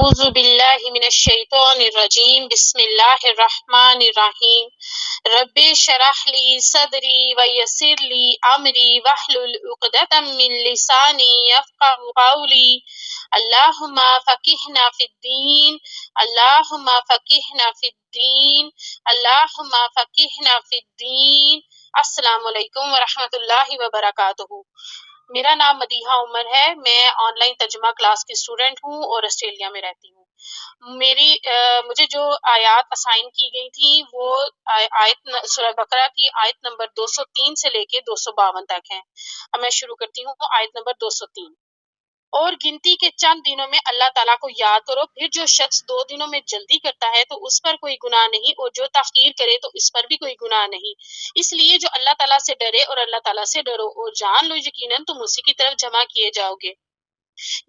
اعوذ باللہ من الشیطان الرجیم بسم اللہ الرحمن الرحیم رب اشرح لی صدری ویسر لی امری واحلل عقدۃ من لسانی یفقهوا قولی اللہم فقہنا فی الدین اللہم فقہنا فی الدین اللہم فقہنا فی الدین۔ السلام علیکم ورحمۃ اللہ وبرکاتہ۔ میرا نام مدیحہ عمر ہے، میں آن لائن ترجمہ کلاس کی اسٹوڈنٹ ہوں اور آسٹریلیا میں رہتی ہوں۔ مجھے جو آیات اسائن کی گئی تھیں وہ آیت سورہ بقرہ کی آیت نمبر 203 سے لے کے 252 تک ہیں۔ اب میں شروع کرتی ہوں آیت نمبر 203۔ اور گنتی کے چند دنوں میں اللہ تعالیٰ کو یاد کرو، پھر جو شخص 2 دنوں میں جلدی کرتا ہے تو اس پر کوئی گناہ نہیں، اور جو تاخیر کرے تو اس پر بھی کوئی گناہ نہیں۔ اس لیے جو اللہ تعالیٰ سے ڈرے اور اللہ تعالیٰ سے ڈرو، اور جان لو یقیناً تم اسی کی طرف جمع کیے جاؤ گے۔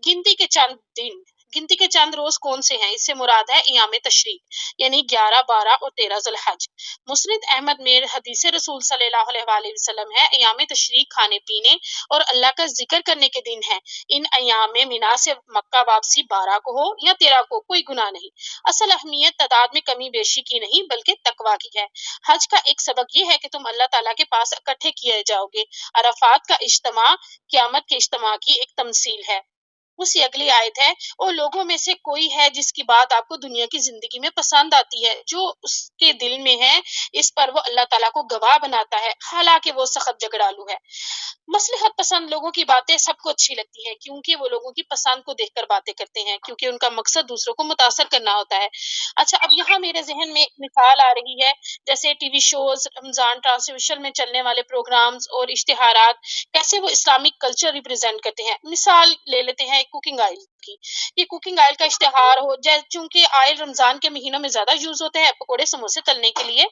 گنتی کے چند دن، گنتی کے چند روز کون سے ہیں؟ اس سے مراد ہے ایام تشریق، یعنی 11، 12 اور 13 ذی الحج۔ مسند احمد میں حدیث رسول صلی اللہ علیہ وآلہ وسلم ہے، ایام تشریق کھانے پینے اور اللہ کا ذکر کرنے کے دن ہیں۔ ان ایام میں مینا سے مکہ واپسی 12 کو ہو یا 13 کو کوئی گناہ نہیں۔ اصل اہمیت تعداد میں کمی بیشی کی نہیں بلکہ تقویٰ کی ہے۔ حج کا ایک سبق یہ ہے کہ تم اللہ تعالیٰ کے پاس اکٹھے کیے جاؤ گے۔ عرفات کا اجتماع قیامت کے اجتماع کی ایک تمثیل ہے۔ اسی اگلی آیت ہے، اور لوگوں میں سے کوئی ہے جس کی بات آپ کو دنیا کی زندگی میں پسند آتی ہے، جو اس کے دل میں ہے اس پر وہ اللہ تعالیٰ کو گواہ بناتا ہے، حالانکہ وہ سخت جھگڑالو ہے۔ مصلحت پسند لوگوں کی باتیں سب کو اچھی لگتی ہیں، کیونکہ وہ لوگوں کی پسند کو دیکھ کر باتیں کرتے ہیں، کیونکہ ان کا مقصد دوسروں کو متاثر کرنا ہوتا ہے۔ اچھا، اب یہاں میرے ذہن میں ایک مثال آ رہی ہے، جیسے ٹی وی شوز، رمضان ٹرانسمیشن میں چلنے والے پروگرامز اور اشتہارات کیسے وہ اسلامک کلچر ریپرزینٹ کرتے ہیں۔ مثال لے لیتے ہیں کوکنگ آئل کی۔ یہ کوکنگ آئل کا اشتہار ہو، چونکہ آئل رمضان کے مہینوں میں زیادہ یوز ہوتے ہیں پکوڑے سموسے تلنے کے لیے،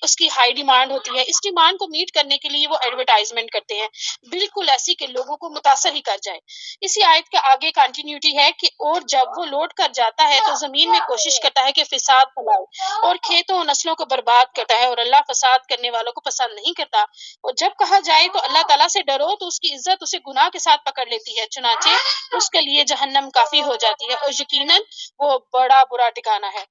اس کی ہائی ڈیمانڈ ہوتی ہے۔ اس ڈیمانڈ کو میٹ کرنے کے لیے وہ ایڈورٹائزمنٹ کرتے ہیں، بالکل ایسی کہ لوگوں کو متاثر ہی کر جائے۔ اسی آیت کے آگے کنٹینیوٹی ہے کہ اور جب وہ لوٹ کر جاتا ہے تو زمین میں کوشش کرتا ہے کہ فساد پھیلائے اور کھیتوں اور نسلوں کو برباد کرتا ہے، اور اللہ فساد کرنے والوں کو پسند نہیں کرتا۔ اور جب کہا جائے تو اللہ تعالیٰ سے ڈرو تو اس کی عزت اسے گناہ کے ساتھ پکڑ لیتی ہے، چنانچہ اس کے لیے جہنم کافی ہو جاتی ہے، اور یقیناً وہ بڑا برا ٹھکانہ ہے۔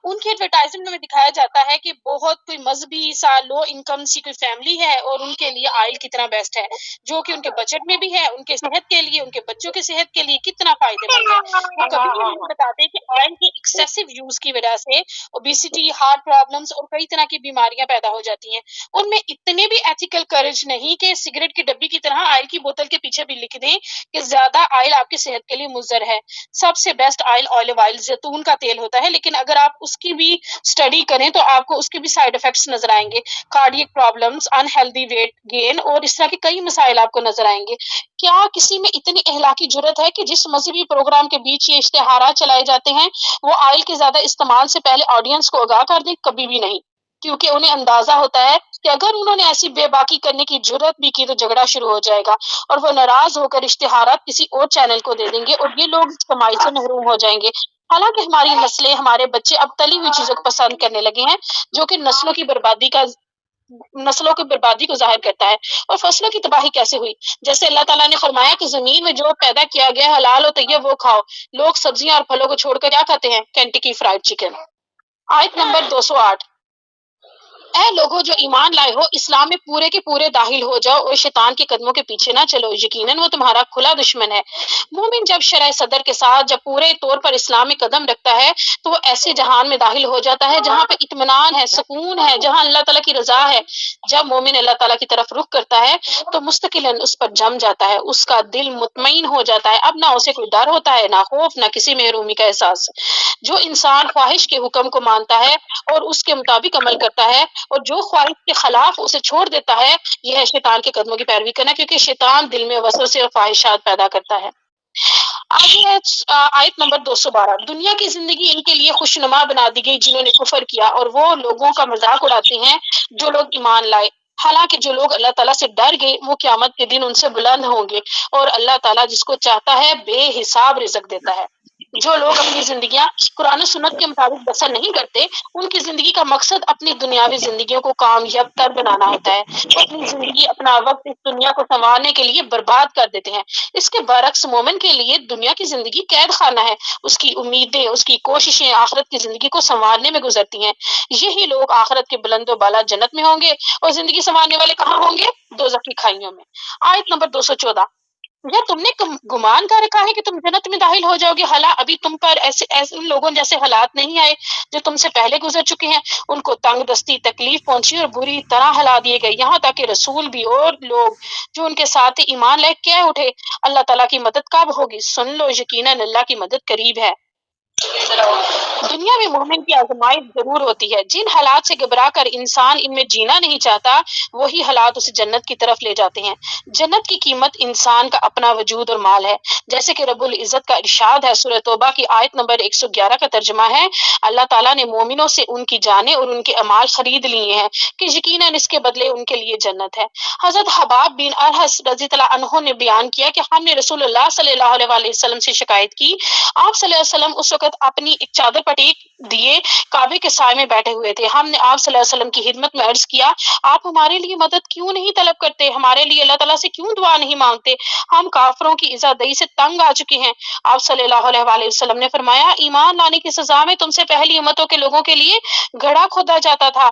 ان کی ایڈورٹائزمنٹ میں دکھایا جاتا ہے کہ بہت کوئی مذہبی سا لو انکم سی کوئی فیملی ہے اور ان کے لیے آئل کتنا بیسٹ ہے، جو کہ ان کے بجٹ میں بھی ہے، ان کے صحت کے لیے، ان کے بچوں کی صحت کے لیے کتنا فائدے مند ہے۔ وہ کبھی بھی نہیں بتاتے کہ آئل کے ایکسیسو یوز کی وجہ سے اوبیسٹی، ہارٹ پرابلمز اور کئی طرح کی بیماریاں پیدا ہو جاتی ہیں۔ ان میں اتنے بھی ایتھیکل کریج نہیں کہ سگریٹ کی ڈبی کی طرح آئل کی بوتل کے پیچھے بھی لکھ دیں کہ زیادہ آئل آپ کی صحت کے لیے مضر ہے۔ سب سے بیسٹ آئل آلیو آئل، زیتون کا تیل ہوتا ہے، لیکن اگر آپ اس کی بھی اسٹڈی کریں تو آپ کو اس کے بھی سائیڈ افیکٹس نظر آئیں گے، cardiac problems, in healthy weight gain اور اس طرح کے کئی مسائل آپ کو نظر آئیں گے۔ کیا کسی میں اتنی اخلاقی جرت ہے کہ جس مذہبی پروگرام کے بیچ یہ اشتہارات چلائے جاتے ہیں وہ آئل کے زیادہ استعمال سے پہلے آڈینس کو آگاہ کر دیں؟ کبھی بھی نہیں، کیونکہ انہیں اندازہ ہوتا ہے کہ اگر انہوں نے ایسی بے باکی کرنے کی جرت بھی کی تو جھگڑا شروع ہو جائے گا، اور وہ ناراض ہو کر اشتہارات کسی اور چینل کو دے دیں گے اور یہ لوگ اس کمائی سے محروم ہو جائیں گے۔ حالانکہ ہماری نسلیں، ہمارے بچے اب تلی ہوئی چیزوں کو پسند کرنے لگے ہیں، جو کہ نسلوں کی بربادی کو ظاہر کرتا ہے۔ اور فصلوں کی تباہی کیسے ہوئی؟ جیسے اللہ تعالیٰ نے فرمایا کہ زمین میں جو پیدا کیا گیا ہے حلال و طیب وہ کھاؤ۔ لوگ سبزیاں اور پھلوں کو چھوڑ کر کیا کھاتے ہیں؟ Kentucky fried chicken. آیت نمبر 208۔ اے لوگوں جو ایمان لائے ہو، اسلام میں پورے کے پورے داخل ہو جاؤ اور شیطان کے قدموں کے پیچھے نہ چلو، یقیناً وہ تمہارا کھلا دشمن ہے۔ مومن جب شرح صدر کے ساتھ جب پورے طور پر اسلام میں قدم رکھتا ہے تو وہ ایسے جہان میں داخل ہو جاتا ہے جہاں پہ اطمینان ہے، سکون ہے، جہاں اللہ تعالیٰ کی رضا ہے۔ جب مومن اللہ تعالیٰ کی طرف رخ کرتا ہے تو مستقلاً اس پر جم جاتا ہے، اس کا دل مطمئن ہو جاتا ہے، اب نہ اسے کوئی ڈر ہوتا ہے، نہ خوف، نہ کسی محرومی کا احساس۔ جو انسان خواہش کے حکم کو مانتا ہے اور اس کے مطابق عمل کرتا ہے، اور جو خواہش کے خلاف اسے چھوڑ دیتا ہے، یہ ہے شیطان کے قدموں کی پیروی کرنا، کیونکہ شیطان دل میں وسوسے اور خواہشات پیدا کرتا ہے۔ آگے ہے آیت نمبر 212۔ دنیا کی زندگی ان کے لیے خوشنما بنا دی گئی جنہوں نے کفر کیا، اور وہ لوگوں کا مذاق اڑاتے ہیں جو لوگ ایمان لائے۔ حالانکہ جو لوگ اللہ تعالیٰ سے ڈر گئے وہ قیامت کے دن ان سے بلند ہوں گے، اور اللہ تعالیٰ جس کو چاہتا ہے بے حساب رزق دیتا ہے۔ جو لوگ اپنی زندگیاں قرآن و سنت کے مطابق بسر نہیں کرتے، ان کی زندگی کا مقصد اپنی دنیاوی زندگیوں کو کامیاب تر بنانا ہوتا ہے۔ وہ اپنی زندگی، اپنا وقت اس دنیا کو سنوارنے کے لیے برباد کر دیتے ہیں۔ اس کے برعکس مومن کے لیے دنیا کی زندگی قید خانہ ہے، اس کی امیدیں، اس کی کوششیں آخرت کی زندگی کو سنوارنے میں گزرتی ہیں۔ یہی لوگ آخرت کے بلند و بالا جنت میں ہوں گے، اور زندگی سنوارنے والے کہاں ہوں گے؟ دوزخ کی کھائیوں میں۔ آیت نمبر 214، یا تم نے گمان کر رکھا ہے کہ تم جنت میں داخل ہو جاؤ گے، حالانکہ ابھی تم پر ایسے ان لوگوں جیسے حالات نہیں آئے جو تم سے پہلے گزر چکے ہیں۔ ان کو تنگ دستی، تکلیف پہنچی اور بری طرح ہلا دیے گئے، یہاں تک کہ رسول بھی اور لوگ جو ان کے ساتھ ایمان لے کے اٹھے۔ اللہ تعالیٰ کی مدد کب ہوگی؟ سن لو، یقیناً اللہ کی مدد قریب ہے۔ دنیا میں مومن کی آزمائش ضرور ہوتی ہے۔ جن حالات سے گھبرا کر انسان ان میں جینا نہیں چاہتا، وہی حالات اسے جنت کی طرف لے جاتے ہیں۔ جنت کی قیمت انسان کا اپنا وجود اور مال ہے، جیسے کہ رب العزت کا ارشاد ہے۔ سورہ توبہ کی آیت نمبر 111 کا ترجمہ ہے، اللہ تعالیٰ نے مومنوں سے ان کی جانیں اور ان کے اعمال خرید لیے ہیں کہ یقیناً اس کے بدلے ان کے لیے جنت ہے۔ حضرت حباب بن ارحس رضی اللہ عنہ نے بیان کیا کہ ہم نے رسول اللہ صلی اللہ علیہ وسلم سے شکایت کی۔ آپ صلی اللہ علیہ وسلم اس وقت اپنی ایک چادر پٹیک دیے کعبے کے سائے میں بیٹھے ہوئے تھے۔ ہم نے آپ صلی اللہ علیہ وسلم کی خدمت میں عرض کیا، آپ ہمارے لیے مدد کیوں نہیں طلب کرتے؟ ہمارے لیے اللہ تعالیٰ سے کیوں دعا نہیں مانگتے؟ ہم کافروں کی ایذا دہی سے تنگ آ چکے ہیں۔ آپ صلی اللہ علیہ وآلہ وسلم نے فرمایا، ایمان لانے کی سزا میں تم سے پہلی امتوں کے لوگوں کے لیے گڑھا کھودا جاتا تھا،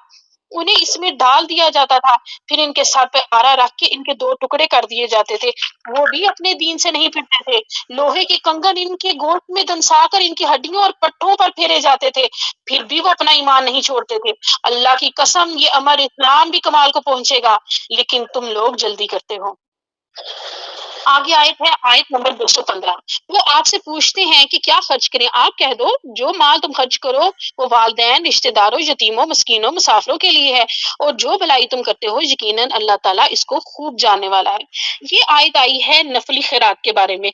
انہیں اس میں ڈال دیا جاتا تھا، پھر ان کے سر پہ آرا رکھ کے ان کے دو ٹکڑے کر دیے جاتے تھے، وہ بھی اپنے دین سے نہیں پھرتے تھے۔ لوہے کے کنگن ان کے گوشت میں دنسا کر ان کی ہڈیوں اور پٹھوں پر پھیرے جاتے تھے، پھر بھی وہ اپنا ایمان نہیں چھوڑتے تھے۔ اللہ کی قسم، یہ امر اسلام بھی کمال کو پہنچے گا، لیکن تم لوگ جلدی کرتے ہو۔ آگے آیت ہے، آیت نمبر 215۔ وہ آپ سے پوچھتے ہیں کہ کیا خرچ کریں؟ آپ کہہ دو، جو مال تم خرچ کرو وہ والدین، رشتہ داروں، یتیموں، مسکینوں، مسافروں کے لیے ہے، اور جو بھلائی تم کرتے ہو یقیناً اللہ تعالیٰ اس کو خوب جاننے والا ہے۔ یہ آیت آئی ہے نفلی خیرات کے بارے میں۔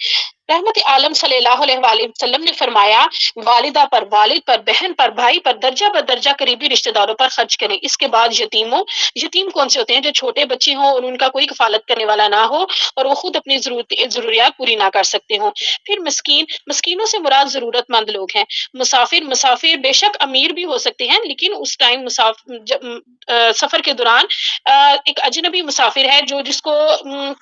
رحمت عالم صلی اللہ علیہ وآلہ وسلم نے فرمایا، والدہ پر، والد پر، بہن پر، بھائی پر، درجہ بدرجہ قریبی رشتہ داروں پر خرچ کریں۔ اس کے بعد یتیموں، یتیم کون سے ہوتے ہیں؟ جو چھوٹے بچے ہوں اور ان کا کوئی کفالت کرنے والا نہ ہو اور وہ خود اپنی ضروریات پوری نہ کر سکتے ہوں۔ پھر مسکین، مسکینوں سے مراد ضرورت مند لوگ ہیں۔ مسافر، مسافر بے شک امیر بھی ہو سکتے ہیں، لیکن اس ٹائم سفر کے دوران ایک اجنبی مسافر ہے جو جس کو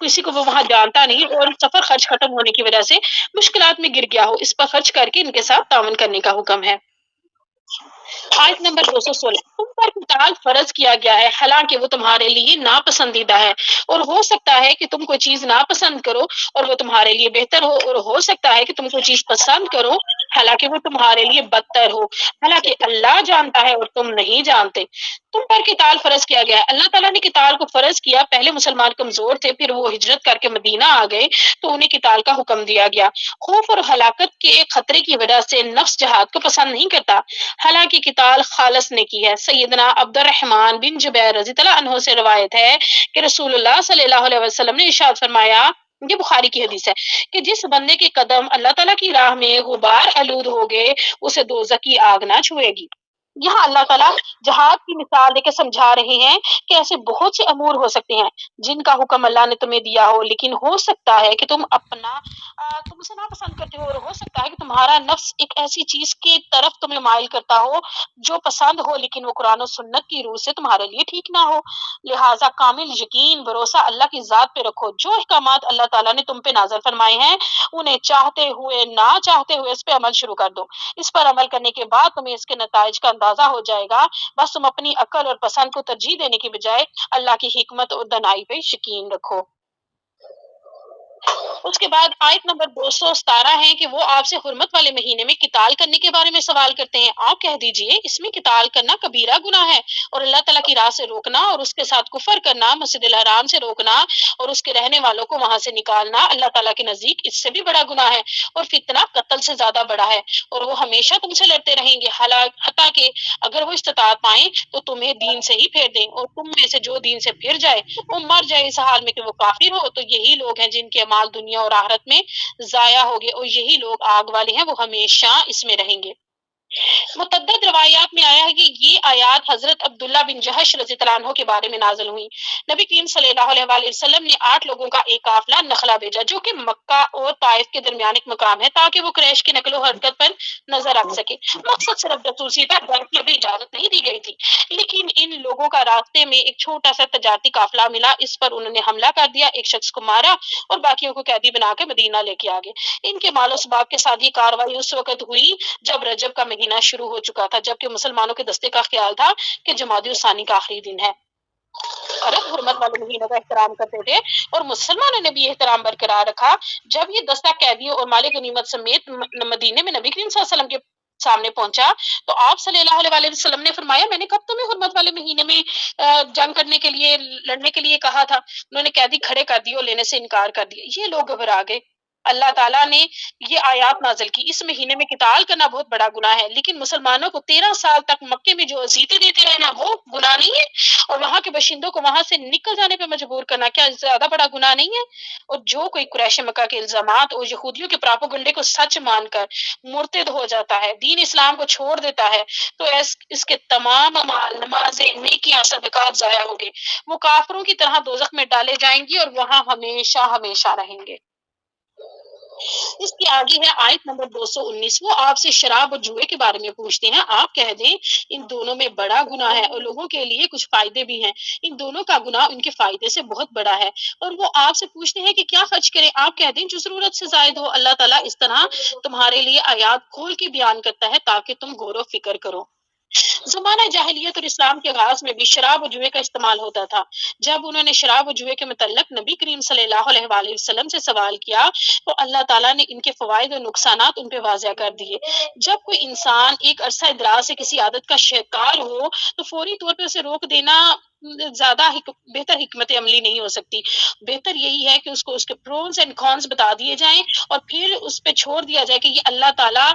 کسی کو وہ وہاں جانتا نہیں، اور سفر خرچ ختم ہونے کی وجہ سے مشکلات میں گر گیا ہو، اس پر خرچ کر کے ان کے ساتھ تعاون کرنے کا حکم ہے۔ آیت نمبر 216، تم پر قتال فرض کیا گیا ہے حالانکہ وہ تمہارے لیے ناپسندیدہ ہے، اور ہو سکتا ہے کہ تم کوئی چیز ناپسند کرو اور وہ تمہارے لیے بہتر ہو، اور ہو سکتا ہے کہ تم کوئی چیز پسند کرو حالانکہ وہ تمہارے لیے بدتر ہو، حالانکہ اللہ جانتا ہے اور تم نہیں جانتے۔ تم پر قتال فرض کیا گیا ہے۔ اللہ تعالیٰ نے قتال کو فرض کیا، پہلے مسلمان کمزور تھے، پھر وہ ہجرت کر کے مدینہ آ گئے تو انہیں قتال کا حکم دیا گیا۔ خوف اور ہلاکت کے خطرے کی وجہ سے نفس جہاد کو پسند نہیں کرتا، حالانکہ قتال خالص نے کی ہے۔ سیدنا عبد الرحمن بن جبیر رضی اللہ عنہ سے روایت ہے کہ رسول اللہ صلی اللہ علیہ وسلم نے ارشاد فرمایا، یہ بخاری کی حدیث ہے، کہ جس بندے کے قدم اللہ تعالیٰ کی راہ میں غبار آلود ہو گئے اسے دوزخ کی آگ نہ چھوئے گی۔ یہاں اللہ تعالیٰ جہاد کی مثال دے کے سمجھا رہے ہیں کہ ایسے بہت سے امور ہو سکتے ہیں جن کا حکم اللہ نے تمہیں دیا ہو، لیکن ہو سکتا ہے کہ تم اسے ناپسند کرتے ہو، اور ہو سکتا ہے کہ تمہارا نفس ایک ایسی چیز کی طرف تمہیں مائل کرتا ہو جو پسند ہو، لیکن وہ قرآن و سنت کی روح سے تمہارے لیے ٹھیک نہ ہو۔ لہٰذا کامل یقین، بھروسہ اللہ کی ذات پہ رکھو۔ جو احکامات اللہ تعالیٰ نے تم پہ نازل فرمائے ہیں انہیں چاہتے ہوئے نہ چاہتے ہوئے اس پہ عمل شروع کر دو۔ اس پر عمل کرنے کے بعد تمہیں اس کے نتائج کا اندازہ ہو جائے گا۔ بس تم اپنی عقل اور پسند کو ترجیح دینے کی بجائے اللہ کی حکمت اور دانائی پہ یقین رکھو۔ اس کے بعد آیت نمبر 217 ہے کہ وہ آپ سے حرمت والے مہینے میں قتال کرنے کے بارے میں سوال کرتے ہیں۔ آپ کہہ دیجئے، اس میں قتال کرنا کبیرہ گناہ ہے، اور اللہ تعالیٰ کی راہ سے روکنا اور اس کے ساتھ کفر کرنا، مسجد الحرام سے روکنا اور اس کے رہنے والوں کو وہاں سے نکالنا اللہ تعالیٰ کے نزدیک اس سے بھی بڑا گناہ ہے، اور فتنہ قتل سے زیادہ بڑا ہے، اور وہ ہمیشہ تم سے لڑتے رہیں گے حتیٰ کہ اگر وہ استطاعت پائیں تو تمہیں دین سے ہی پھیر دیں، اور تم میں سے جو دین سے پھر جائے وہ مر جائے اس حال میں کہ وہ کافر ہو، تو یہی لوگ ہیں جن کے اعمال دنیا اور آخرت میں ضائع ہو گئے، اور یہی لوگ آگ والے ہیں، وہ ہمیشہ اس میں رہیں گے۔ متعدد روایات میں آیا ہے کہ یہ آیات حضرت عبداللہ بن جہش رضی اللہ عنہ کے بارے میں نازل ہوئی۔ نبی کریم صلی اللہ علیہ وآلہ وسلم نے 8 لوگوں کا ایک قافلہ نخلا بھیجا، جو کہ مکہ اور طائف کے درمیان ایک مقام ہے، تاکہ وہ قریش کی نقل و حرکت پر نظر رکھ سکے۔ مقصد صرف جاسوسی تھا، جنگ کی ابھی اجازت نہیں دی گئی تھی، لیکن ان لوگوں کا راستے میں ایک چھوٹا سا تجارتی قافلہ ملا، اس پر انہوں نے حملہ کر دیا، ایک شخص کو مارا اور باقیوں کو قیدی بنا کے مدینہ لے کے آگے۔ ان کے مال و اسباب کے ساتھ یہ کارروائی اس وقت ہوئی جب رجب کا مہینہ شروع ہو چکا تھا، جبکہ مسلمانوں کے دستے کا خیال تھا کہ جمادی الثانی کا آخری دن ہے۔ عرب حرمت والے مہینوں کا احترام کرتے تھے اور مسلمانوں نے بھی یہ احترام برقرار رکھا۔ جب یہ دستہ قیدیوں اور مال غنیمت سمیت مدینے میں نبی کریم صلی اللہ علیہ وسلم کے سامنے پہنچا تو آپ صلی اللہ علیہ وآلہ وسلم نے فرمایا، میں نے کب تمہیں حرمت والے مہینے میں جنگ کرنے کے لیے، لڑنے کے لیے کہا تھا؟ انہوں نے قیدی کھڑے کر دیے اور لینے سے انکار کر دیا۔ یہ لوگ گھبرا گئے۔ اللہ تعالیٰ نے یہ آیات نازل کی، اس مہینے میں قتال کرنا بہت بڑا گناہ ہے، لیکن مسلمانوں کو 13 سال تک مکے میں جو اذیتیں دیتے رہنا وہ گناہ نہیں ہے، اور وہاں کے باشندوں کو وہاں سے نکل جانے پہ مجبور کرنا کیا زیادہ بڑا گناہ نہیں ہے؟ اور جو کوئی قریش مکہ کے الزامات اور یہودیوں کے پراپوگنڈے کو سچ مان کر مرتد ہو جاتا ہے، دین اسلام کو چھوڑ دیتا ہے، تو اس کے تمام اعمال، نمازیں، نیکیاں، صدقات ضائع ہو گئے، وہ کافروں کی طرح دوزخ میں ڈالے جائیں گی اور وہاں ہمیشہ ہمیشہ رہیں گے۔ اس کے آگے ہے آیت نمبر 219۔ وہ آپ سے شراب اور جوئے کے بارے میں پوچھتے ہیں، آپ کہہ دیں ان دونوں میں بڑا گناہ ہے اور لوگوں کے لیے کچھ فائدے بھی ہیں، ان دونوں کا گناہ ان کے فائدے سے بہت بڑا ہے۔ اور وہ آپ سے پوچھتے ہیں کہ کیا خرچ کریں، آپ کہہ دیں جو ضرورت سے زائد ہو۔ اللہ تعالیٰ اس طرح تمہارے لیے آیات کھول کے بیان کرتا ہے تاکہ تم غور و فکر کرو۔ زمانہ جاہلیت اور اسلام کے آغاز میں بھی شراب و جوئے کا استعمال ہوتا تھا۔ جب انہوں نے شراب و جوئے کے متعلق نبی کریم صلی اللہ علیہ وآلہ وسلم سے سوال کیا تو اللہ تعالیٰ نے ان کے فوائد اور نقصانات ان پہ واضح کر دیے۔ جب کوئی انسان ایک عرصہ دراز سے کسی عادت کا شکار ہو تو فوری طور پہ اسے روک دینا زیادہ بہتر حکمت عملی نہیں ہو سکتی۔ بہتر یہی ہے کہ اس کو اس کے پروز اینڈ کونس بتا دیے جائیں اور پھر اس پہ چھوڑ دیا جائے کہ یہ اللہ تعالیٰ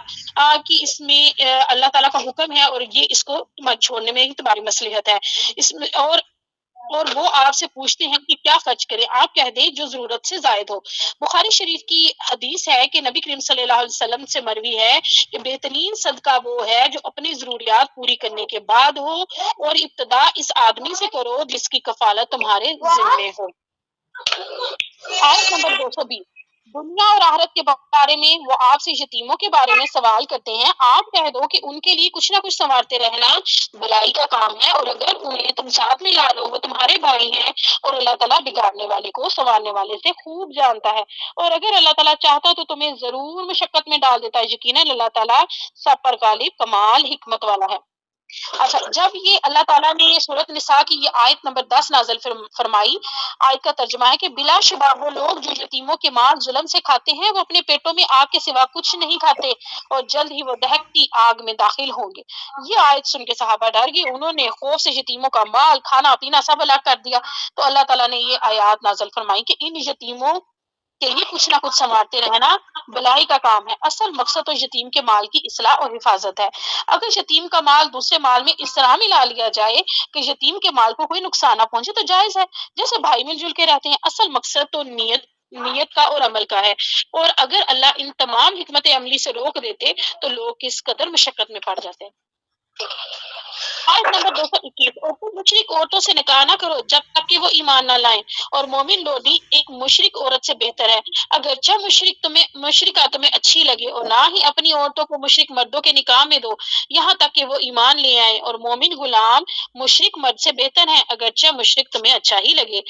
کی اس میں اللہ تعالیٰ کا حکم ہے اور یہ اس کو چھوڑنے میں ہی تمہاری مصلحت ہے۔ اس میں اور وہ آپ سے پوچھتے ہیں کہ کیا خرچ کریں، آپ کہہ دیں جو ضرورت سے زائد ہو۔ بخاری شریف کی حدیث ہے کہ نبی کریم صلی اللہ علیہ وسلم سے مروی ہے کہ بہترین صدقہ وہ ہے جو اپنی ضروریات پوری کرنے کے بعد ہو، اور ابتدا اس آدمی سے کرو جس کی کفالت تمہارے ذمے ہو۔ آیت نمبر 220۔ دنیا اور آخرت کے بارے میں وہ آپ سے یتیموں کے بارے میں سوال کرتے ہیں، آپ کہہ دو کہ ان کے لیے کچھ نہ کچھ سنوارتے رہنا بھلائی کا کام ہے، اور اگر انہیں تم ساتھ میں لا لو وہ تمہارے بھائی ہیں، اور اللہ تعالیٰ بگاڑنے والے کو سنوارنے والے سے خوب جانتا ہے، اور اگر اللہ تعالیٰ چاہتا تو تمہیں ضرور مشقت میں ڈال دیتا ہے، یقیناً اللہ تعالیٰ سب پر غالب کمال حکمت والا ہے۔ اچھا، جب یہ اللہ تعالیٰ نے سورۃ نساء کی یہ آیت نمبر 10 نازل فرمائی، آیت کا ترجمہ ہے کہ بلا شبہ وہ لوگ جو یتیموں کے مال ظلم سے کھاتے ہیں وہ اپنے پیٹوں میں آگ کے سوا کچھ نہیں کھاتے، اور جلد ہی وہ دہکتی آگ میں داخل ہوں گے۔ یہ آیت سن کے صحابہ ڈر گئے، انہوں نے خوف سے یتیموں کا مال، کھانا پینا سب الگ کر دیا، تو اللہ تعالیٰ نے یہ آیات نازل فرمائی کہ ان یتیموں کے لیے کچھ نہ کچھ سنوارتے رہنا بلائی کا کام ہے۔ اصل مقصد تو یتیم کے مال کی اصلاح اور حفاظت ہے۔ اگر یتیم کا مال دوسرے مال میں اس طرح ملا لیا جائے کہ یتیم کے مال کو کوئی نقصان نہ پہنچے تو جائز ہے، جیسے بھائی مل جل کے رہتے ہیں۔ اصل مقصد تو نیت کا اور عمل کا ہے، اور اگر اللہ ان تمام حکمت عملی سے روک دیتے تو لوگ کس قدر مشقت میں پڑ جاتے۔ آیت نمبر 221۔ اور تم مشرک عورتوں سے نکاح نہ کرو جب تک کہ وہ ایمان نہ لائیں، اور مومن لوڈی ایک مشرک عورت سے بہتر ہے، اگرچہ مشرکہ تمہیں اچھی لگے، اور نہ ہی اپنی عورتوں کو مشرک مردوں کے نکاح میں دو یہاں تک کہ وہ ایمان لے آئیں، اور مومن غلام مشرک مرد سے بہتر ہیں اگرچہ مشرک تمہیں اچھا ہی لگے۔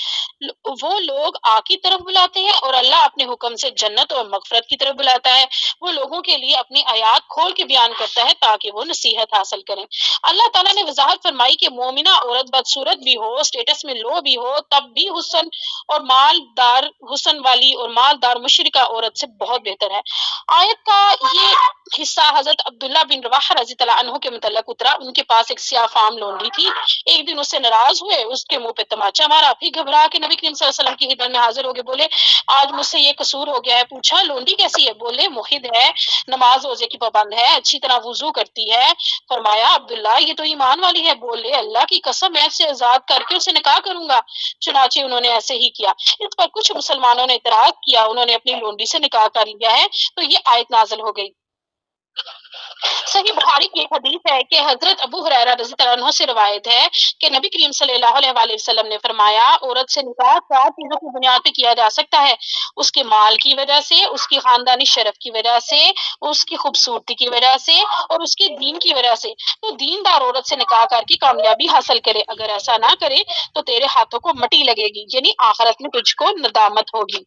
وہ لوگ آگ کی طرف بلاتے ہیں اور اللہ اپنے حکم سے جنت اور مغفرت کی طرف بلاتا ہے۔ وہ لوگوں کے لیے اپنی آیات کھول کے بیان کرتا ہے تاکہ وہ نصیحت حاصل کریں۔ اللہ تعالیٰ نے وضاحت فرمائی کہ مومنہ عورت بدصورت بھی ہو، سٹیٹس میں لو بھی ہو، تب بھی حسن والی اور مالدار مشرکہ عورت سے بہت بہتر ہے۔ آیت کا یہ حصہ حضرت عبداللہ بن رواحہ رضی اللہ عنہ کے متعلق اترا۔ ان کے پاس ایک سیاہ فام لونڈی تھی، ایک دن اس سے ناراض ہوئے، اس کے منہ پہ تماچا مارا، پھر گھبرا کے نبی کریم صلی اللہ علیہ وسلم کی خدمت میں حاضر ہو گئے، بولے آج مجھ سے یہ قصور ہو گیا ہے۔ پوچھا لونڈی کیسی ہے؟ بولے موحد ہے، نماز روزے کی پابند ہے، اچھی طرح وضو کرتی ہے۔ فرمایا عبداللہ یہ تو ایمان والی ہے۔ بولے اللہ کی قسم میں اسے آزاد کر کے اسے نکاح کروں گا۔ چنانچہ انہوں نے ایسے ہی کیا۔ اس پر کچھ مسلمانوں نے اعتراض کیا، انہوں نے اپنی لونڈی سے نکاح کر لیا ہے، تو یہ آیت نازل ہو گئی۔ صحیح بخاری کی ایک حدیث ہے کہ حضرت ابو ہریرہ رضی اللہ عنہ سے روایت ہے کہ نبی کریم صلی اللہ علیہ وآلہ وسلم نے فرمایا عورت سے نکاح 4 چیزوں کی بنیاد پہ کیا جا سکتا ہے، اس کے مال کی وجہ سے، اس کی خاندانی شرف کی وجہ سے، اس کی خوبصورتی کی وجہ سے اور اس کے دین کی وجہ سے۔ تو دیندار عورت سے نکاح کر کے کامیابی حاصل کرے، اگر ایسا نہ کرے تو تیرے ہاتھوں کو مٹی لگے گی، یعنی آخرت میں تجھ کو ندامت ہوگی۔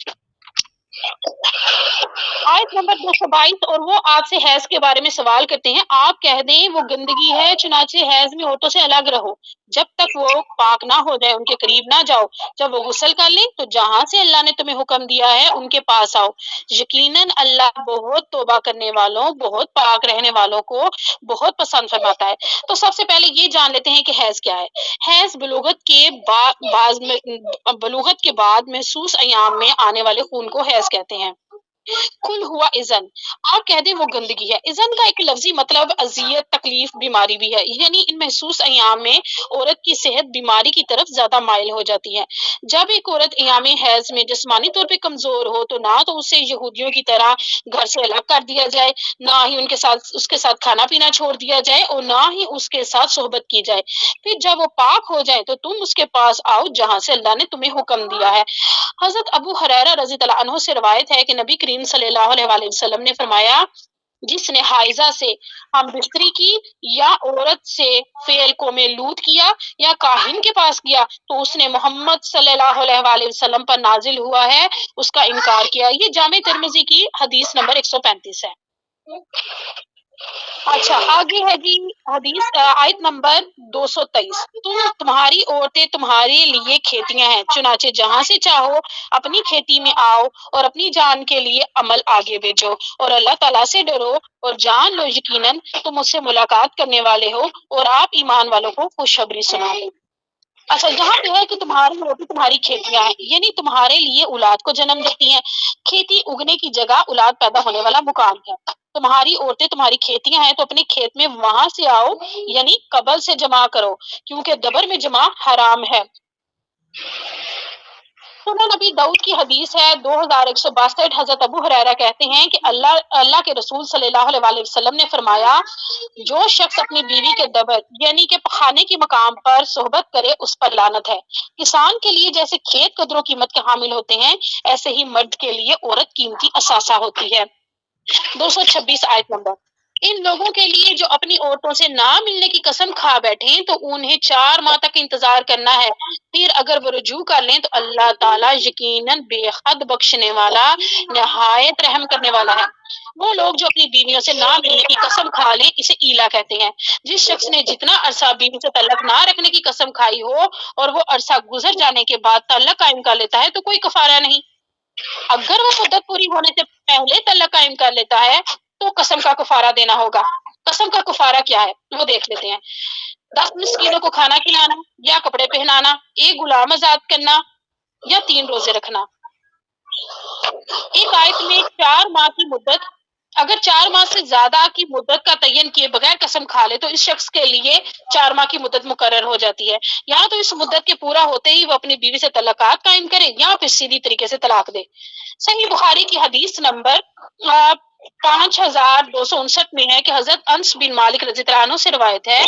آیت نمبر 222، اور وہ آپ سے حیض کے بارے میں سوال کرتے ہیں، آپ کہہ دیں وہ گندگی ہے، چنانچہ حیض میں عورتوں سے الگ رہو جب تک وہ پاک نہ ہو جائے، ان کے قریب نہ جاؤ۔ جب وہ غسل کر لیں تو جہاں سے اللہ نے تمہیں حکم دیا ہے ان کے پاس آؤ، یقیناً اللہ بہت توبہ کرنے والوں، بہت پاک رہنے والوں کو بہت پسند فرماتا ہے۔ تو سب سے پہلے یہ جان لیتے ہیں کہ حیض کیا ہے۔ حیض بلوغت کے بعد محسوس ایام میں آنے والے خون کو حیض کہتے ہیں۔ کل ہوا اذن، آپ کہہ دیں وہ گندگی ہے۔ اذن کا ایک لفظی مطلب اذیت، تکلیف، بیماری بھی ہے، یعنی ان محسوس ایام میں عورت کی صحت بیماری کی طرف زیادہ مائل ہو جاتی ہے۔ جب ایک عورت ایام حیض میں جسمانی طور پہ کمزور ہو تو نہ تو اسے یہودیوں کی طرح گھر سے الگ کر دیا جائے، نہ ہی اس کے ساتھ کھانا پینا چھوڑ دیا جائے، اور نہ ہی اس کے ساتھ صحبت کی جائے۔ پھر جب وہ پاک ہو جائے تو تم اس کے پاس آؤ جہاں سے اللہ نے تمہیں حکم دیا ہے۔ حضرت ابو ہریرہ رضی اللہ عنہ سے روایت ہے کہ نبی کریم صلی اللہ علیہ وآلہ وسلم نے فرمایا، جس نے حائضہ سے ہم بستری کی یا عورت سے فعل قوم لوط کیا یا کاہن کے پاس گیا تو اس نے محمد صلی اللہ علیہ وآلہ وسلم پر نازل ہوا ہے اس کا انکار کیا۔ یہ جامع ترمذی کی حدیث نمبر 135 ہے۔ اچھا، آگے ہے جی حدیث آیت نمبر 223، تمہاری عورتیں تمہارے لیے کھیتیاں ہیں، چنانچہ جہاں سے چاہو اپنی کھیتی میں آؤ اور اپنی جان کے لیے عمل آگے بھیجو اور اللہ تعالیٰ سے ڈرو اور جان لو یقیناً تم اس سے ملاقات کرنے والے ہو اور آپ ایمان والوں کو خوشخبری سناؤ۔ اچھا، یہاں پہ ہے کہ تمہاری عورتیں تمہاری کھیتیاں ہیں، یعنی تمہارے لیے اولاد کو جنم دیتی ہیں۔ کھیتی اگنے کی جگہ، اولاد پیدا ہونے والا مقام ہے۔ تمہاری عورتیں تمہاری کھیتیاں ہیں تو اپنے کھیت میں وہاں سے آؤ، یعنی قبل سے جمع کرو، کیونکہ دبر میں جمع حرام ہے۔ سنن نبی داؤد کی حدیث ہے 2162، حضرت ابو ہریرہ کہتے ہیں کہ اللہ کے رسول صلی اللہ علیہ وآلہ وسلم نے فرمایا، جو شخص اپنی بیوی کے دبر یعنی کہ پخانے کے مقام پر صحبت کرے اس پر لعنت ہے۔ کسان کے لیے جیسے کھیت قدر و قیمت کے حامل ہوتے ہیں، ایسے ہی مرد کے لیے عورت قیمتی اثاثہ ہوتی ہے۔ 226 آیت نمبر، ان لوگوں کے لیے جو اپنی عورتوں سے نہ ملنے کی قسم کھا بیٹھیں تو انہیں 4 ماہ تک انتظار کرنا ہے، پھر اگر وہ رجوع کر لیں تو اللہ تعالیٰ یقیناً بے حد بخشنے والا، نہایت رحم کرنے والا ہے۔ وہ لوگ جو اپنی بیویوں سے نہ ملنے کی قسم کھا لیں اسے ایلا کہتے ہیں۔ جس شخص نے جتنا عرصہ بیوی سے تعلق نہ رکھنے کی قسم کھائی ہو اور وہ عرصہ گزر جانے کے بعد تعلق قائم کر لیتا ہے تو کوئی کفارہ نہیں۔ اگر وہ مدت پوری ہونے سے پہلے تعلق قائم کر لیتا ہے تو قسم کا کفارہ دینا ہوگا۔ قسم کا کفارہ کیا ہے وہ دیکھ لیتے ہیں۔ 10 مسکینوں کو کھانا کھلانا یا کپڑے پہنانا، 1 غلام آزاد کرنا یا 3 روزے رکھنا۔ ایک آیت میں 4 ماہ کی مدت، اگر 4 ماہ سے زیادہ کی مدت کا تعین کیے بغیر قسم کھا لے تو اس شخص کے لیے 4 ماہ کی مدت مقرر ہو جاتی ہے۔ یا تو اس مدت کے پورا ہوتے ہی وہ اپنی بیوی سے تعلقات قائم کرے یا پھر سیدھی طریقے سے طلاق دے۔ صحیح بخاری کی حدیث نمبر 5259 میں ہے کہ حضرت انس بن مالک رضی اللہ عنہ سے روایت ہے،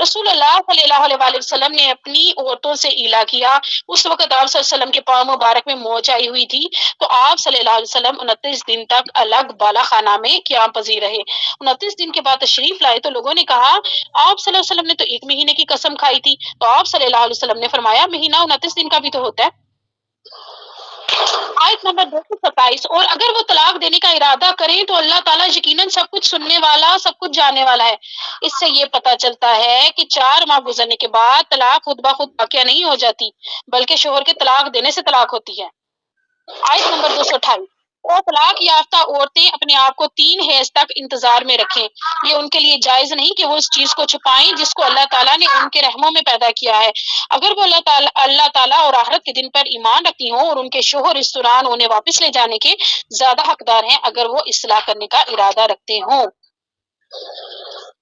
رسول اللہ صلی اللہ علیہ وآلہ وسلم نے اپنی عورتوں سے ایلا کیا۔ اس وقت آپ صلی اللہ علیہ وسلم کے پاؤں مبارک میں موچ آئی ہوئی تھی، تو آپ صلی اللہ علیہ وسلم 29 دن تک الگ بالا خانہ میں قیام پذیر رہے۔ 29 دن کے بعد تشریف لائے تو لوگوں نے کہا، آپ صلی اللہ علیہ وسلم نے تو 1 مہینے کی قسم کھائی تھی۔ تو آپ صلی اللہ علیہ وسلم نے فرمایا، مہینہ 29 دن کا بھی تو ہوتا ہے۔ آیت نمبر 227، اور اگر وہ طلاق دینے کا ارادہ کریں تو اللہ تعالیٰ یقیناً سب کچھ سننے والا، سب کچھ جاننے والا ہے۔ اس سے یہ پتہ چلتا ہے کہ 4 ماہ گزرنے کے بعد طلاق خود بخود واقع نہیں ہو جاتی، بلکہ شوہر کے طلاق دینے سے طلاق ہوتی ہے۔ آیت نمبر 228، اور طلاق یافتہ عورتیں اپنے آپ کو 3 حیض تک انتظار میں رکھیں۔ یہ ان کے لیے جائز نہیں کہ وہ اس چیز کو چھپائیں جس کو اللہ تعالیٰ نے ان کے رحموں میں پیدا کیا ہے، اگر وہ اللہ تعالیٰ اور آخرت کے دن پر ایمان رکھتی ہوں، اور ان کے شوہر اس دوران انہیں واپس لے جانے کے زیادہ حقدار ہیں اگر وہ اصلاح کرنے کا ارادہ رکھتے ہوں۔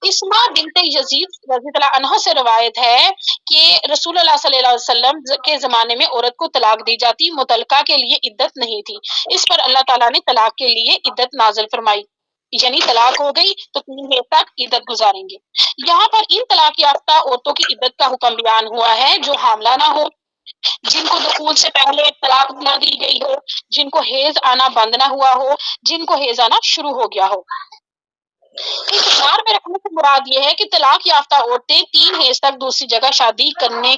اسما بنت یزید رضی اللہ عنہ سے روایت ہے کہ رسول اللہ صلی اللہ علیہ وسلم کے زمانے میں عورت کو طلاق دی جاتی، مطلقہ کے لیے عدت نہیں تھی، اس پر اللہ تعالیٰ نے طلاق کے لیے عدت نازل فرمائی۔ یعنی طلاق ہو گئی تو 3 مہینے تک عدت گزاریں گے۔ یہاں پر ان طلاق یافتہ عورتوں کی عدت کا حکم بیان ہوا ہے جو حاملہ نہ ہو، جن کو دخول سے پہلے طلاق نہ دی گئی ہو، جن کو حیض آنا بند نہ ہوا ہو، جن کو حیض آنا شروع ہو گیا ہو۔ انتظار میں رکھنے سے مراد یہ ہے کہ طلاق یافتہ عورتیں 3 حیض تک دوسری جگہ شادی کرنے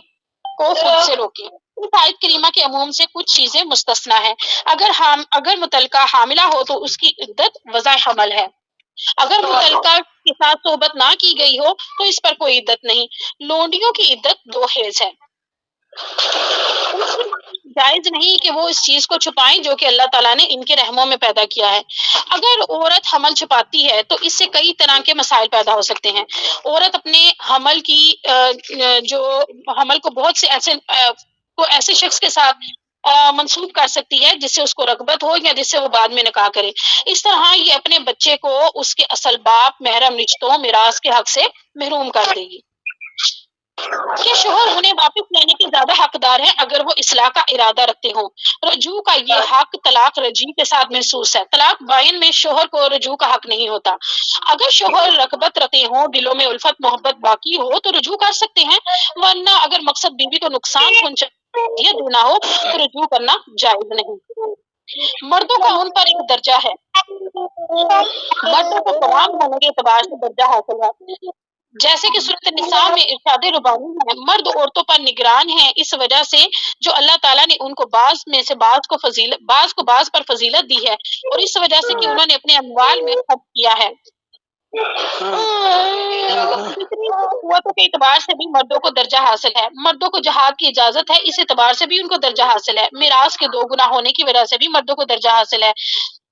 کو خود سے روکیں۔ اس آیت کریمہ کے عموم سے کچھ چیزیں مستثنا ہیں۔ اگر متعلقہ حاملہ ہو تو اس کی عدت وضع حمل ہے۔ اگر متعلقہ کے ساتھ صحبت نہ کی گئی ہو تو اس پر کوئی عدت نہیں۔ لونڈیوں کی عدت 2 حیض ہے۔ جائز نہیں کہ وہ اس چیز کو چھپائیں جو کہ اللہ تعالیٰ نے ان کے رحموں میں پیدا کیا ہے۔ اگر عورت حمل چھپاتی ہے تو اس سے کئی طرح کے مسائل پیدا ہو سکتے ہیں۔ عورت اپنے حمل کی جو حمل کو بہت سے ایسے شخص کے ساتھ منسوب کر سکتی ہے جس سے اس کو رغبت ہو یا جس سے وہ بعد میں نکاح کرے۔ اس طرح یہ اپنے بچے کو اس کے اصل باپ، محرم رشتوں، میراث کے حق سے محروم کر دے گی۔ کہ شوہر انہیں واپس لینے کے زیادہ حقدار ہیں اگر وہ اصلاح کا ارادہ رکھتے ہوں۔ رجوع کا یہ حق طلاق رجیع کے ساتھ محسوس ہے۔ طلاق بائن میں شوہر کو رجوع کا حق نہیں ہوتا۔ اگر شوہر رغبت رکھتے ہوں، دلوں میں الفت محبت باقی ہو تو رجوع کر سکتے ہیں، ورنہ اگر مقصد بیوی کو نقصان پہنچانا دینا ہو تو رجوع کرنا جائز نہیں۔ مردوں کا ان پر ایک درجہ ہے۔ مردوں کو تمام ہونے کے اعتبار سے درجہ حاصل ہے، جیسے کہ سورۃ النساء میں ارشاد ربانی ہے، مرد عورتوں پر نگران ہیں اس وجہ سے جو اللہ تعالیٰ نے ان کو بعض میں سے بعض کو بعض پر فضیلت دی ہے، اور اس وجہ سے کہ انہوں نے اپنے اموال میں خرچ کیا ہے۔ قوتوں کے اعتبار سے بھی مردوں کو درجہ حاصل ہے۔ مردوں کو جہاد کی اجازت ہے، اس اعتبار سے بھی ان کو درجہ حاصل ہے۔ میراث کے 2 گنا ہونے کی وجہ سے بھی مردوں کو درجہ حاصل ہے۔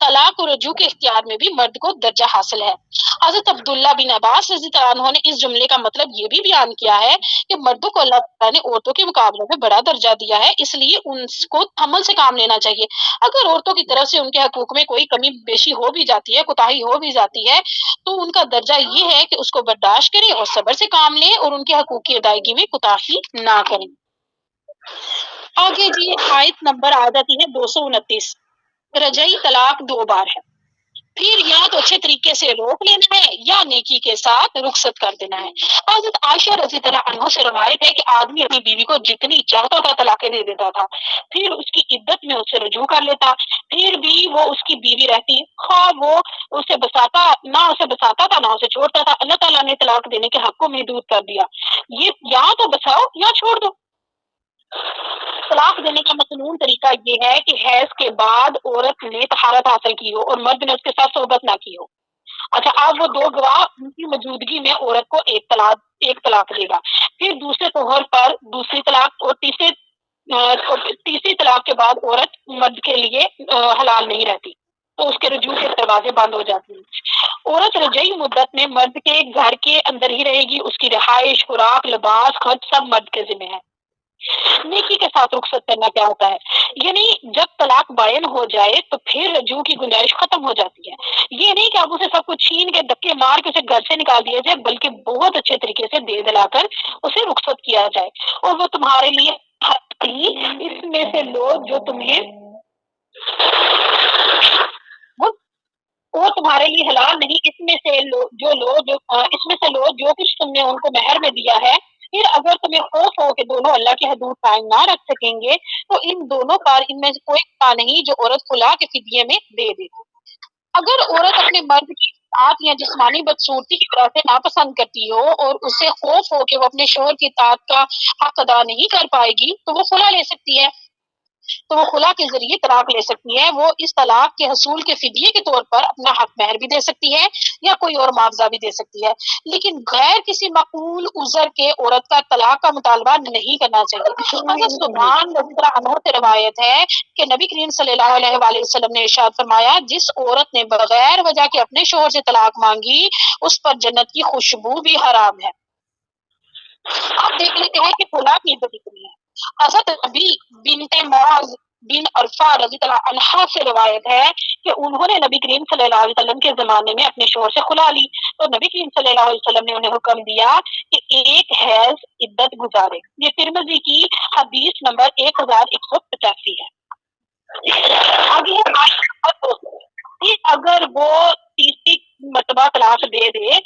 طلاق اور رجوع کے اختیار میں بھی مرد کو درجہ حاصل ہے۔ حضرت عبداللہ بن عباس رضی اللہ عنہ نے اس جملے کا مطلب یہ بھی بیان کیا ہے کہ مردوں کو اللہ تعالیٰ نے عورتوں کے مقابلے میں بڑا درجہ دیا ہے، اس لیے ان کو حمل سے کام لینا چاہیے۔ اگر عورتوں کی طرف سے ان کے حقوق میں کوئی کمی بیشی ہو بھی جاتی ہے، کوتاہی ہو بھی جاتی ہے، تو ان کا درجہ یہ ہے کہ اس کو برداشت کریں اور صبر سے کام لیں اور ان کے حقوق کی ادائیگی میں کوتاہی نہ کریں۔ آگے جی آیت نمبر آ جاتی ہے 229۔ رجعی طلاق 2 بار ہے، پھر یا تو اچھے طریقے سے روک لینا ہے یا نیکی کے ساتھ رخصت کر دینا ہے۔ حضرت عائشہ رضی اللہ عنہ سے روایت ہے کہ آدمی اپنی بیوی کو جتنی چاہتا تھا طلاقیں دے دیتا تھا، پھر اس کی عدت میں اس سے رجوع کر لیتا، پھر بھی وہ اس کی بیوی رہتی، خواہ وہ اسے بساتا تھا نہ اسے چھوڑتا تھا۔ اللہ تعالیٰ نے طلاق دینے کے حق کو محدود کر دیا، یہ یا تو بساؤ یا چھوڑ دو۔ طلاق دینے کا مصنون طریقہ یہ ہے کہ حیض کے بعد عورت نے طہارت حاصل کی ہو اور مرد نے اس کے ساتھ صحبت نہ کی ہو۔ اچھا، اب وہ 2 گواہ ان کی موجودگی میں عورت کو ایک طلاق دے گا، پھر دوسرے طہر پر دوسری طلاق، اور تیسری طلاق کے بعد عورت مرد کے لیے حلال نہیں رہتی، تو اس کے رجوع کے دروازے بند ہو جاتے ہیں۔ عورت رجعی مدت میں مرد کے گھر کے اندر ہی رہے گی، اس کی رہائش، خوراک، لباس، خرچ سب مرد کے ذمہ ہے۔ نیکی کے ساتھ رخصت کرنا کیا ہوتا ہے؟ یعنی جب طلاق بائن ہو جائے تو پھر رجوع کی گنجائش ختم ہو جاتی ہے۔ یہ نہیں کہ اب اسے سب کچھ چھین کے دھکے مار کے اسے گھر سے نکال دیا جائے، بلکہ بہت اچھے طریقے سے دے دلا کر اسے رخصت کیا جائے، اور وہ تمہارے لیے اس میں سے لو جو تمہیں وہ تمہارے لیے حلال نہیں، اس میں سے لو جو کچھ تم نے ان کو مہر میں دیا ہے۔ پھر اگر تمہیں خوف ہو کہ دونوں اللہ کی حدود قائم نہ رکھ سکیں گے تو ان دونوں پر ان میں سے کوئی نہیں جو عورت خلا کے فدیے میں دے دے۔ اگر عورت اپنے مرد کی اطاعت یا جسمانی بدصورتی کی وجہ سے ناپسند کرتی ہو اور اسے خوف ہو کہ وہ اپنے شوہر کی اطاعت کا حق ادا نہیں کر پائے گی تو وہ خلا لے سکتی ہے، تو وہ خلا کے ذریعے طلاق لے سکتی ہے۔ وہ اس طلاق کے حصول کے فدیے کے طور پر اپنا حق مہر بھی دے سکتی ہے یا کوئی اور معاوضہ بھی دے سکتی ہے، لیکن غیر کسی معقول عذر کے عورت کا طلاق کا مطالبہ نہیں کرنا چاہیے۔ حضرت سبحان رضی اللہ عنہ سے روایت ہے کہ نبی کریم صلی اللہ علیہ وآلہ وسلم نے ارشاد فرمایا، جس عورت نے بغیر وجہ کے اپنے شوہر سے طلاق مانگی اس پر جنت کی خوشبو بھی حرام ہے۔ اب دیکھ لیتے ہیں کہ خلا کی عدت کتنی ہے۔ حضرت ربیع بنت معاذ بن عرفہ رضی اللہ عنہا سے روایت ہے کہ انہوں نے نبی کریم صلی اللہ علیہ وسلم کے زمانے میں اپنے شوہر سے خلا لی، تو نبی کریم صلی اللہ علیہ وسلم نے انہیں حکم دیا کہ 1 حیض عدت گزارے۔ یہ ترمذی کی حدیث نمبر 1185 ہے۔ آگے اگر وہ طلاق دے دے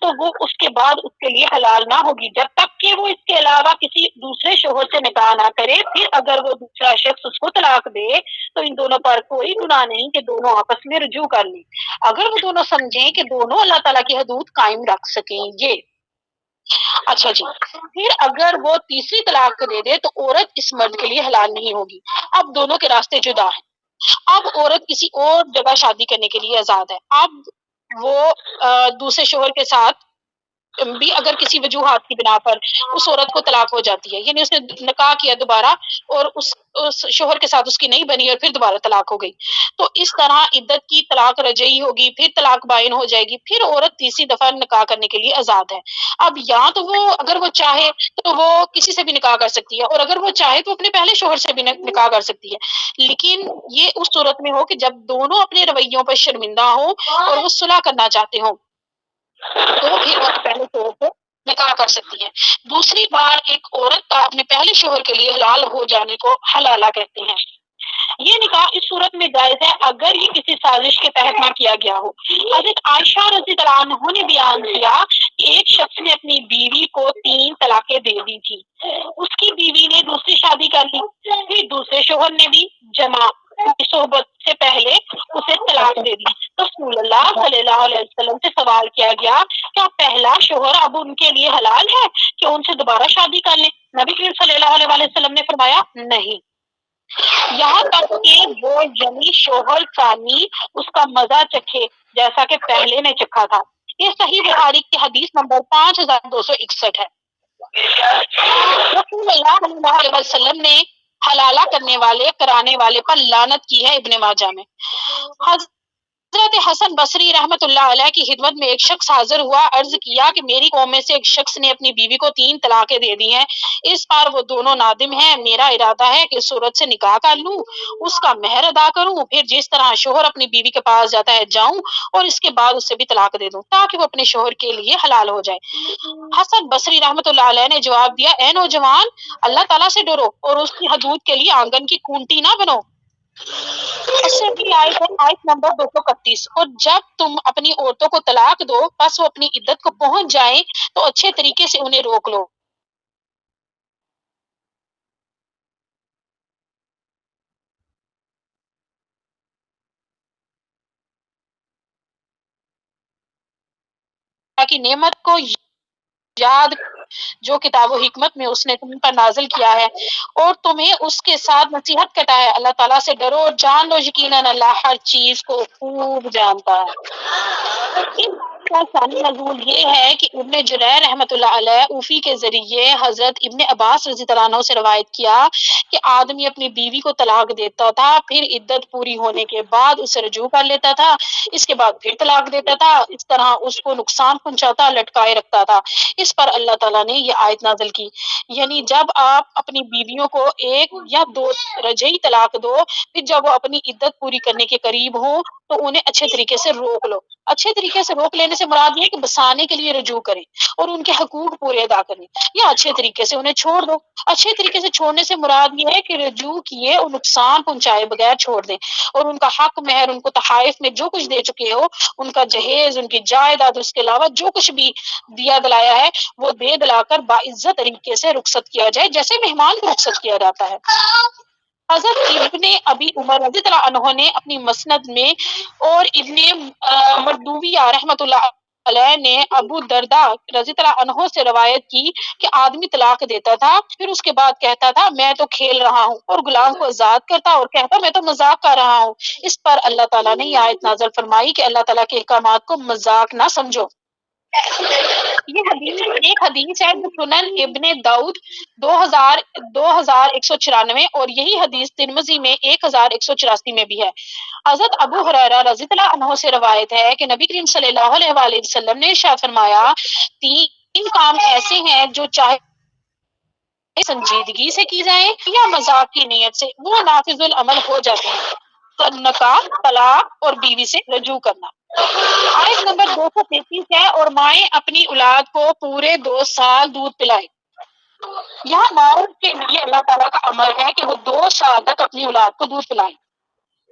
تو وہ اس کے بعد اس کے لیے حلال نہ ہوگی جب تک کہ وہ اس کے علاوہ کسی دوسرے شوہر سے نکاح نہ کرے۔ پھر اگر وہ دوسرا شخص اس کو طلاق دے تو ان دونوں پر کوئی گناہ نہیں کہ دونوں آپس میں رجوع کر لیں، اگر وہ دونوں سمجھیں کہ دونوں اللہ تعالیٰ کی حدود قائم رکھ سکیں گے۔ اچھا جی، پھر اگر وہ تیسری طلاق دے دے تو عورت اس مرد کے لیے حلال نہیں ہوگی۔ اب دونوں کے راستے جدا ہیں۔ اب عورت کسی اور جگہ شادی کرنے کے لیے آزاد ہے۔ اب وہ دوسرے شوہر کے ساتھ بھی اگر کسی وجوہات کی بنا پر اس عورت کو طلاق ہو جاتی ہے، یعنی اس نے نکاح کیا دوبارہ اور اس شوہر کے ساتھ اس کی نہیں بنی اور پھر دوبارہ طلاق ہو گئی، تو اس طرح عدت کی طلاق رجعی ہوگی، پھر طلاق بائن ہو جائے گی، پھر عورت تیسری دفعہ نکاح کرنے کے لیے آزاد ہے۔ اب یا تو وہ اگر وہ چاہے تو وہ کسی سے بھی نکاح کر سکتی ہے، اور اگر وہ چاہے تو اپنے پہلے شوہر سے بھی نکاح کر سکتی ہے، لیکن یہ اس صورت میں ہو کہ جب دونوں اپنے رویوں پر شرمندہ ہوں اور وہ صلح کرنا چاہتے ہوں تو پھر وہ پہلے شوہر سے نکاح کر سکتی ہے۔ دوسری بار ایک عورت کا اپنے پہلے شوہر کے لیے حلال ہو جانے کو حلالہ کہتے ہیں۔ یہ نکاح اس صورت میں جائز ہے اگر یہ کسی سازش کے تحت نہ کیا گیا ہو۔ حضرت عائشہ رضی اللہ عنہ نے بیان کیا کہ ایک شخص نے اپنی بیوی کو 3 طلاقیں دے دی تھی۔ اس کی بیوی نے دوسری شادی کر لی، پھر دوسرے شوہر نے بھی جمع کی صحبت سے پہلے اسے طلاق دے دی۔ رسول اللہ صلی اللہ علیہ وسلم سے سوال کیا گیا کیا پہلا شوہر اب ان کے لیے حلال ہے کہ ان سے دوبارہ شادی کر لیں؟ نبی کریم صلی اللہ علیہ وسلم نے فرمایا نہیں، یہاں تک کہ وہ یعنی شوہر ثانی اس کا مزہ چکھے جیسا کہ پہلے نے چکھا تھا۔ یہ صحیح بخاری کی حدیث نمبر 5261 ہے۔ رسول اللہ صلی اللہ علیہ وسلم نے حلالہ کرنے والے کرانے والے پر لعنت کی ہے ابن ماجہ میں۔ حضرت حسن بصری رحمت اللہ علیہ کی خدمت میں ایک شخص حاضر ہوا، عرض کیا کہ میری قوم میں سے ایک شخص نے اپنی بیوی کو 3 طلاقیں دے دی ہیں، اس پر وہ دونوں نادم ہیں، میرا ارادہ ہے کہ اس عورت سے نکاح کر لوں، اس کا مہر ادا کروں، پھر جس طرح شوہر اپنی بیوی کے پاس جاتا ہے جاؤں اور اس کے بعد اس سے بھی طلاق دے دوں تاکہ وہ اپنے شوہر کے لیے حلال ہو جائے۔ حسن بصری رحمت اللہ علیہ نے جواب دیا، اے نوجوان، اللہ تعالیٰ سے ڈرو اور اس کی حدود کے لیے آنگن کی کونٹی نہ بنو۔ آیت نمبر 231، اور جب تم اپنی عورتوں کو طلاق دو بس وہ اپنی عدت کو پہنچ جائیں تو اچھے طریقے سے انہیں روک لو۔ کی نعمت کو یاد جو کتاب و حکمت میں اس نے تم پر نازل کیا ہے اور تمہیں اس کے ساتھ نصیحت کرتا ہے، اللہ تعالیٰ سے ڈرو اور جان لو یقیناً اللہ ہر چیز کو خوب جانتا ہے۔ کا ثانی نزول یہ ہے کہ ابن جریر رحمۃ اللہ علیہ اوفی کے ذریعے حضرت ابن عباس رضی اللہ عنہ سے روایت کیا کہ آدمی اپنی بیوی کو طلاق دیتا تھا، پھر عدت پوری ہونے کے بعد اسے رجوع کر لیتا تھا، اس کے بعد پھر طلاق دیتا تھا، اس طرح اس کو نقصان پہنچاتا لٹکائے رکھتا تھا۔ اس پر اللہ تعالیٰ نے یہ آیت نازل کی، یعنی جب آپ اپنی بیویوں کو 1 یا 2 رجعی طلاق دو، پھر جب وہ اپنی عدت پوری کرنے کے قریب ہوں تو انہیں اچھے طریقے سے روک لو۔ اچھے طریقے سے روک لینے سے مراد یہ ہے کہ بسانے کے لیے رجوع کریں اور ان کے حقوق پورے ادا کریں، یا اچھے طریقے سے انہیں چھوڑ دو۔ اچھے طریقے سے چھوڑنے سے مراد یہ ہے کہ رجوع کیے اور نقصان پہنچائے بغیر چھوڑ دیں، اور ان کا حق مہر ان کو تحائف میں جو کچھ دے چکے ہو، ان کا جہیز، ان کی جائیداد، اس کے علاوہ جو کچھ بھی دیا دلایا ہے وہ دے دلا کر باعزت طریقے سے رخصت کیا جائے جیسے مہمان کو رخصت کیا جاتا ہے۔ حضرت ابن ابی عمر رضی اللہ عنہ نے اپنی مسند میں اور ابن مردویہ رحمت اللہ علیہ نے ابو درداء رضی اللہ عنہ سے روایت کی کہ آدمی طلاق دیتا تھا، پھر اس کے بعد کہتا تھا میں تو کھیل رہا ہوں، اور غلام کو آزاد کرتا اور کہتا میں تو مذاق کر رہا ہوں۔ اس پر اللہ تعالیٰ نے یہ آیت نازل فرمائی کہ اللہ تعالیٰ کے احکامات کو مذاق نہ سمجھو۔ یہ ایک حدیث ہے جو سنن ابن داؤد 2194 اور یہی حدیث ترمذی میں 1184 میں بھی ہے۔ حضرت ابو ہریرہ رضی اللہ عنہ سے روایت ہے کہ نبی کریم صلی اللہ علیہ وآلہ وسلم نے ارشاد فرمایا، 3 کام ایسے ہیں جو چاہے سنجیدگی سے کی جائیں یا مذاق کی نیت سے وہ نافذ العمل ہو جاتے ہیں، نکاح، طلاق اور بیوی سے رجوع کرنا۔ آیت نمبر 233 ہے، اور مائیں اپنی اولاد کو پورے 2 سال دودھ پلائیں۔ یہاں ماؤں کے لیے اللہ تعالیٰ کا امر ہے کہ وہ 2 سال تک اپنی اولاد کو دودھ پلائیں۔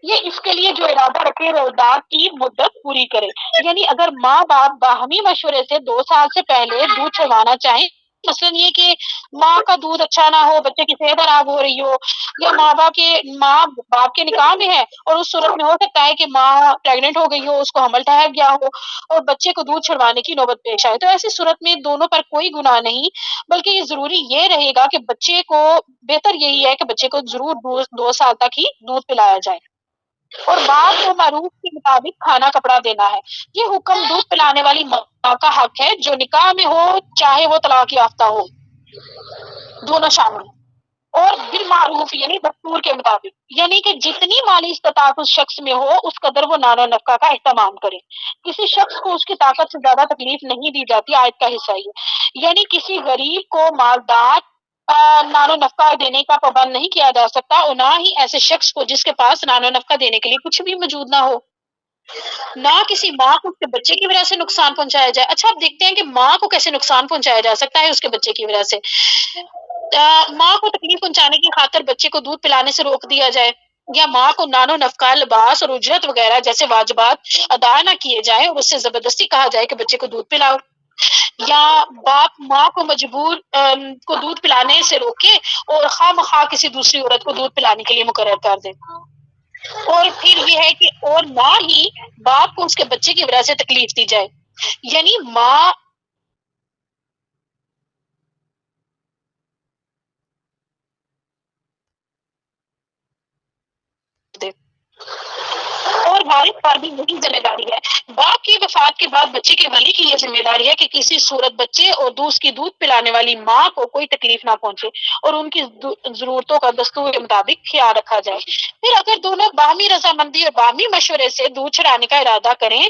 یہ اس کے لیے جو ارادہ رکھے رضاعت کی مدت پوری کرے. یعنی اگر ماں باپ باہمی مشورے سے 2 سال سے پہلے دودھ چڑھوانا چاہیں، مثلاً یہ کہ ماں کا دودھ اچھا نہ ہو، بچے کی صحت خراب ہو رہی ہو، یا ماں باپ کے نکاح میں ہے اور اس صورت میں ہو سکتا ہے کہ ماں پریگنٹ ہو گئی ہو، اس کو حمل ٹھہر گیا ہو اور بچے کو دودھ چھڑوانے کی نوبت پیش آئے، تو ایسی صورت میں دونوں پر کوئی گناہ نہیں، بلکہ یہ ضروری یہ رہے گا کہ بچے کو بہتر یہی ہے کہ بچے کو ضرور 2 سال تک ہی دودھ پلایا جائے. اور باپ کو معروف کے مطابق کھانا کپڑا دینا ہے. یہ حکم دودھ پلانے والی ماں کا حق ہے، جو نکاح میں ہو چاہے وہ طلاق یافتہ ہو، دونوں شامل ہیں. اور بالمعروف یعنی دستور کے مطابق، یعنی کہ جتنی مالی استطاعت اس شخص میں ہو اس قدر وہ نان و نفقہ کا اہتمام کرے. کسی شخص کو اس کی طاقت سے زیادہ تکلیف نہیں دی جاتی، آیت کا حصہ یہ. یعنی کسی غریب کو مالدار نان و نفقہ دینے کا پابند نہیں کیا جا سکتا، اور نہ ہی ایسے شخص کو جس کے پاس نان و نفقہ دینے کے لیے کچھ بھی موجود نہ ہو. نہ کسی ماں کو اس کے بچے کی وجہ سے نقصان پہنچایا جائے. اچھا آپ دیکھتے ہیں کہ ماں کو کیسے نقصان پہنچایا جا سکتا ہے اس کے بچے کی وجہ سے. ماں کو تکلیف پہنچانے کی خاطر بچے کو دودھ پلانے سے روک دیا جائے، یا ماں کو نان و نفقہ، لباس اور اجرت وغیرہ جیسے واجبات ادا نہ کیے جائیں اور اس سے زبردستی کہا جائے کہ بچے کو دودھ پلاؤ، یا باپ ماں کو مجبور کو دودھ پلانے سے روکے اور خواہ مخواہ کسی دوسری عورت کو دودھ پلانے کے لیے مقرر کر دے. اور پھر یہ ہے کہ اور نہ ہی باپ کو اس کے بچے کی وجہ سے تکلیف دی جائے. یعنی ماں دے. اور وارث پر بھی یہی ذمہ داری ہے. باپ کی وفات کے بعد بچے کے ولی کی یہ ذمہ داری ہے کہ کسی صورت بچے اور دوست کی دودھ پلانے والی ماں کو کوئی تکلیف نہ پہنچے اور ان کی ضرورتوں کا دستور کے مطابق خیال رکھا جائے. پھر اگر دونوں باہمی رضامندی اور باہمی مشورے سے دودھ چڑھانے کا ارادہ کریں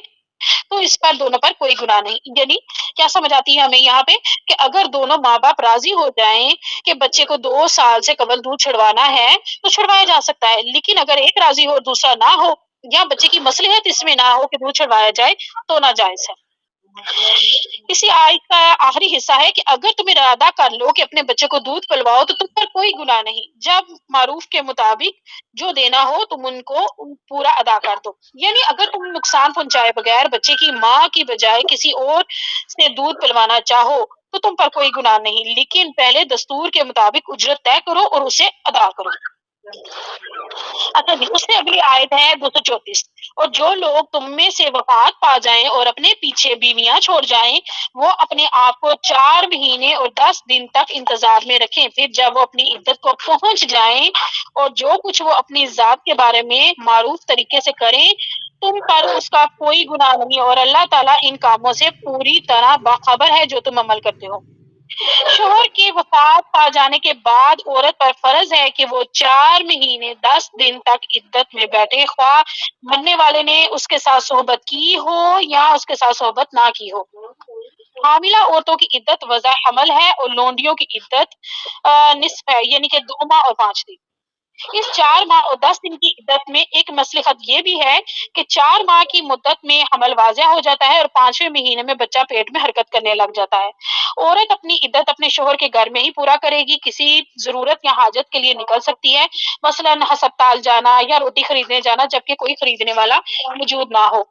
تو اس پر دونوں پر کوئی گناہ نہیں. یعنی کیا سمجھ آتی ہے ہمیں یہاں پہ کہ اگر دونوں ماں باپ راضی ہو جائیں کہ بچے کو 2 سال سے قبل دودھ چھڑوانا ہے تو چھڑوایا جا سکتا ہے، لیکن اگر ایک راضی ہو اور دوسرا نہ ہو یا بچے کی مصلحت اس میں نہ ہو کہ دودھ چھڑوایا جائے تو ناجائز ہے. اسی آیت کا آخری حصہ ہے کہ اگر تم ارادہ کر لو کہ اپنے بچے کو دودھ پلواؤ تو تم پر کوئی گناہ نہیں، جب معروف کے مطابق جو دینا ہو تم ان کو پورا ادا کر دو. یعنی اگر تم نقصان پہنچائے بغیر بچے کی ماں کی بجائے کسی اور سے دودھ پلوانا چاہو تو تم پر کوئی گناہ نہیں، لیکن پہلے دستور کے مطابق اجرت طے کرو اور اسے ادا کرو. اچھا جی، اس سے اگلی آیت ہے 234. اور جو لوگ تم میں سے وفات پا جائیں اور اپنے پیچھے بیویاں چھوڑ جائیں وہ اپنے آپ کو 4 مہینے اور 10 دن تک انتظار میں رکھیں. پھر جب وہ اپنی عدت کو پہنچ جائیں اور جو کچھ وہ اپنی ذات کے بارے میں معروف طریقے سے کریں تم پر اس کا کوئی گناہ نہیں، اور اللہ تعالیٰ ان کاموں سے پوری طرح باخبر ہے جو تم عمل کرتے ہو. شوہر کی وفات پا جانے کے بعد عورت پر فرض ہے کہ وہ 4 مہینے 10 دن تک عدت میں بیٹھے، خواہ مرنے والے نے اس کے ساتھ صحبت کی ہو یا اس کے ساتھ صحبت نہ کی ہو. حاملہ عورتوں کی عدت وضع حمل ہے اور لونڈیوں کی عدت نصف ہے، یعنی کہ 2 ماہ اور 5 دن. اس 4 ماہ اور 10 دن کی عدت میں ایک مصلحت یہ بھی ہے کہ 4 ماہ کی مدت میں حمل واضح ہو جاتا ہے اور 5ویں مہینے میں بچہ پیٹ میں حرکت کرنے لگ جاتا ہے. عورت اپنی عدت اپنے شوہر کے گھر میں ہی پورا کرے گی، کسی ضرورت یا حاجت کے لیے نکل سکتی ہے، مثلاً ہسپتال جانا یا روٹی خریدنے جانا جبکہ کوئی خریدنے والا موجود نہ ہو.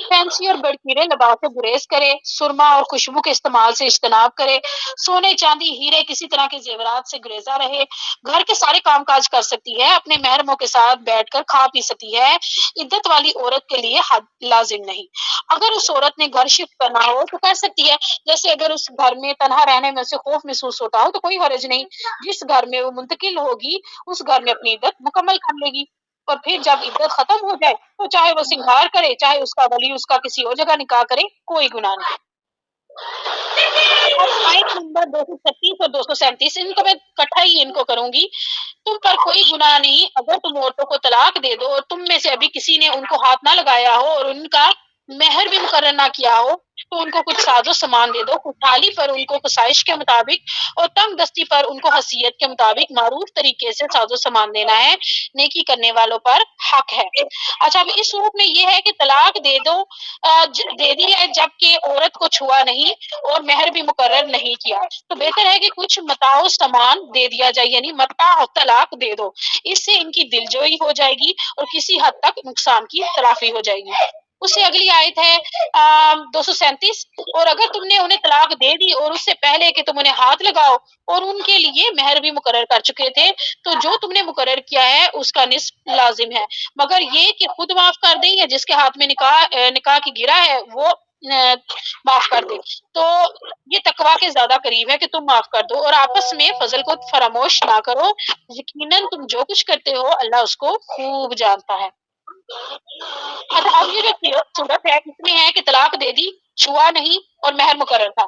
فینسی اور بڑکیرے لباس سے گریز کرے، سرما اور خوشبو کے استعمال سے اجتناب کرے، سونے چاندی ہیرے کسی طرح کے زیورات سے گریزہ رہے، گھر کے سارے کام کاج کر سکتی ہے، اپنے محرموں کے ساتھ بیٹھ کر کھا پی سکتی ہے. عدت والی عورت کے لیے حد لازم نہیں. اگر اس عورت نے گھر شفٹ کرنا ہو تو کر سکتی ہے، جیسے اگر اس گھر میں تنہا رہنے میں اسے خوف محسوس ہوتا ہو تو کوئی حرج نہیں. جس گھر میں وہ منتقل ہوگی اس گھر میں اپنی عدت مکمل کر لے گی، اور پھر جب عدت ختم ہو جائے تو چاہے وہ سنگار کرے، چاہے اس کا ولی اس کا کسی اور جگہ نکاح کرے، کوئی گناہ نہیں. اب آیت نمبر 236 اور 237 ان کو میں کٹھا ہی ان کو کروں گی. تم پر کوئی گناہ نہیں اگر تم عورتوں کو طلاق دے دو اور تم میں سے ابھی کسی نے ان کو ہاتھ نہ لگایا ہو اور ان کا مہر بھی مقرر نہ کیا ہو تو ان کو کچھ ساز و سامان دے دو، خوشحالی پر ان کو خصائش کے مطابق اور تنگ دستی پر ان کو حیثیت کے مطابق معروف طریقے سے ساز و سامان دینا ہے، نیکی کرنے والوں پر حق ہے۔ اچھا، اب اس صورت میں یہ ہے کہ طلاق دے دو، دے دی ہے جبکہ عورت کو چھوا نہیں اور مہر بھی مقرر نہیں کیا، تو بہتر ہے کہ کچھ متاع و سامان دے دیا جائے، یعنی متاع و طلاق دے دو، اس سے ان کی دلجوئی ہو جائے گی اور کسی حد تک نقصان کی تلافی ہو جائے گی۔ اس سے اگلی آیت ہے 237، اور اگر تم نے انہیں طلاق دے دی اور اس سے پہلے کہ تم انہیں ہاتھ لگاؤ اور ان کے لیے مہر بھی مقرر کر چکے تھے، تو جو تم نے مقرر کیا ہے اس کا نصف لازم ہے، مگر یہ کہ خود معاف کر دیں یا جس کے ہاتھ میں نکاح کی گرہ ہے وہ معاف کر دے، تو یہ تقویٰ کے زیادہ قریب ہے کہ تم معاف کر دو اور آپس میں فضل کو فراموش نہ کرو، یقیناً تم جو کچھ کرتے ہو اللہ اس کو خوب جانتا ہے۔ اچھا، اب یہ جو صورت ہے اس میں ہے کہ طلاق دے دی، چھوا نہیں اور مہر مقرر تھا،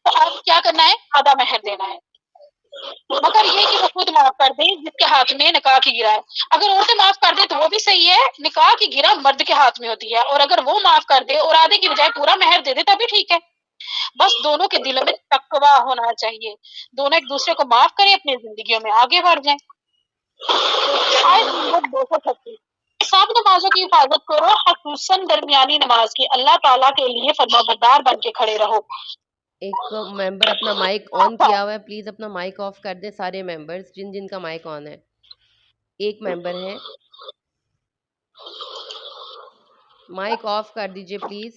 تو اب کیا کرنا ہے؟ آدھا مہر دینا ہے، مگر یہ کہ وہ خود معاف کر دے جس کے ہاتھ میں نکاح کی گرہ ہے۔ اگر عورتیں معاف کر دیں تو وہ بھی صحیح ہے، نکاح کی گرہ مرد کے ہاتھ میں ہوتی ہے، اور اگر وہ معاف کر دے اور آدھے کی بجائے پورا مہر دے دے تب بھی ٹھیک ہے، بس دونوں کے دلوں میں تقویٰ ہونا چاہیے، دونوں ایک دوسرے کو معاف کریں، اپنی زندگیوں میں آگے بڑھ جائیں۔ آیت نمبر 236، سب نمازوں کی حفاظت کرو خصوصاً درمیانی نماز کی، اللہ تعالیٰ کے لیے فرمانبردار بن کے کھڑے رہو۔ ایک ممبر اپنا مائک آن کیا ہوا ہے، پلیز اپنا مائک آف کر دیں، سارے ممبرز جن کا مائک آن ہے، ایک ممبر ہے، مائک آف کر دیجئے پلیز۔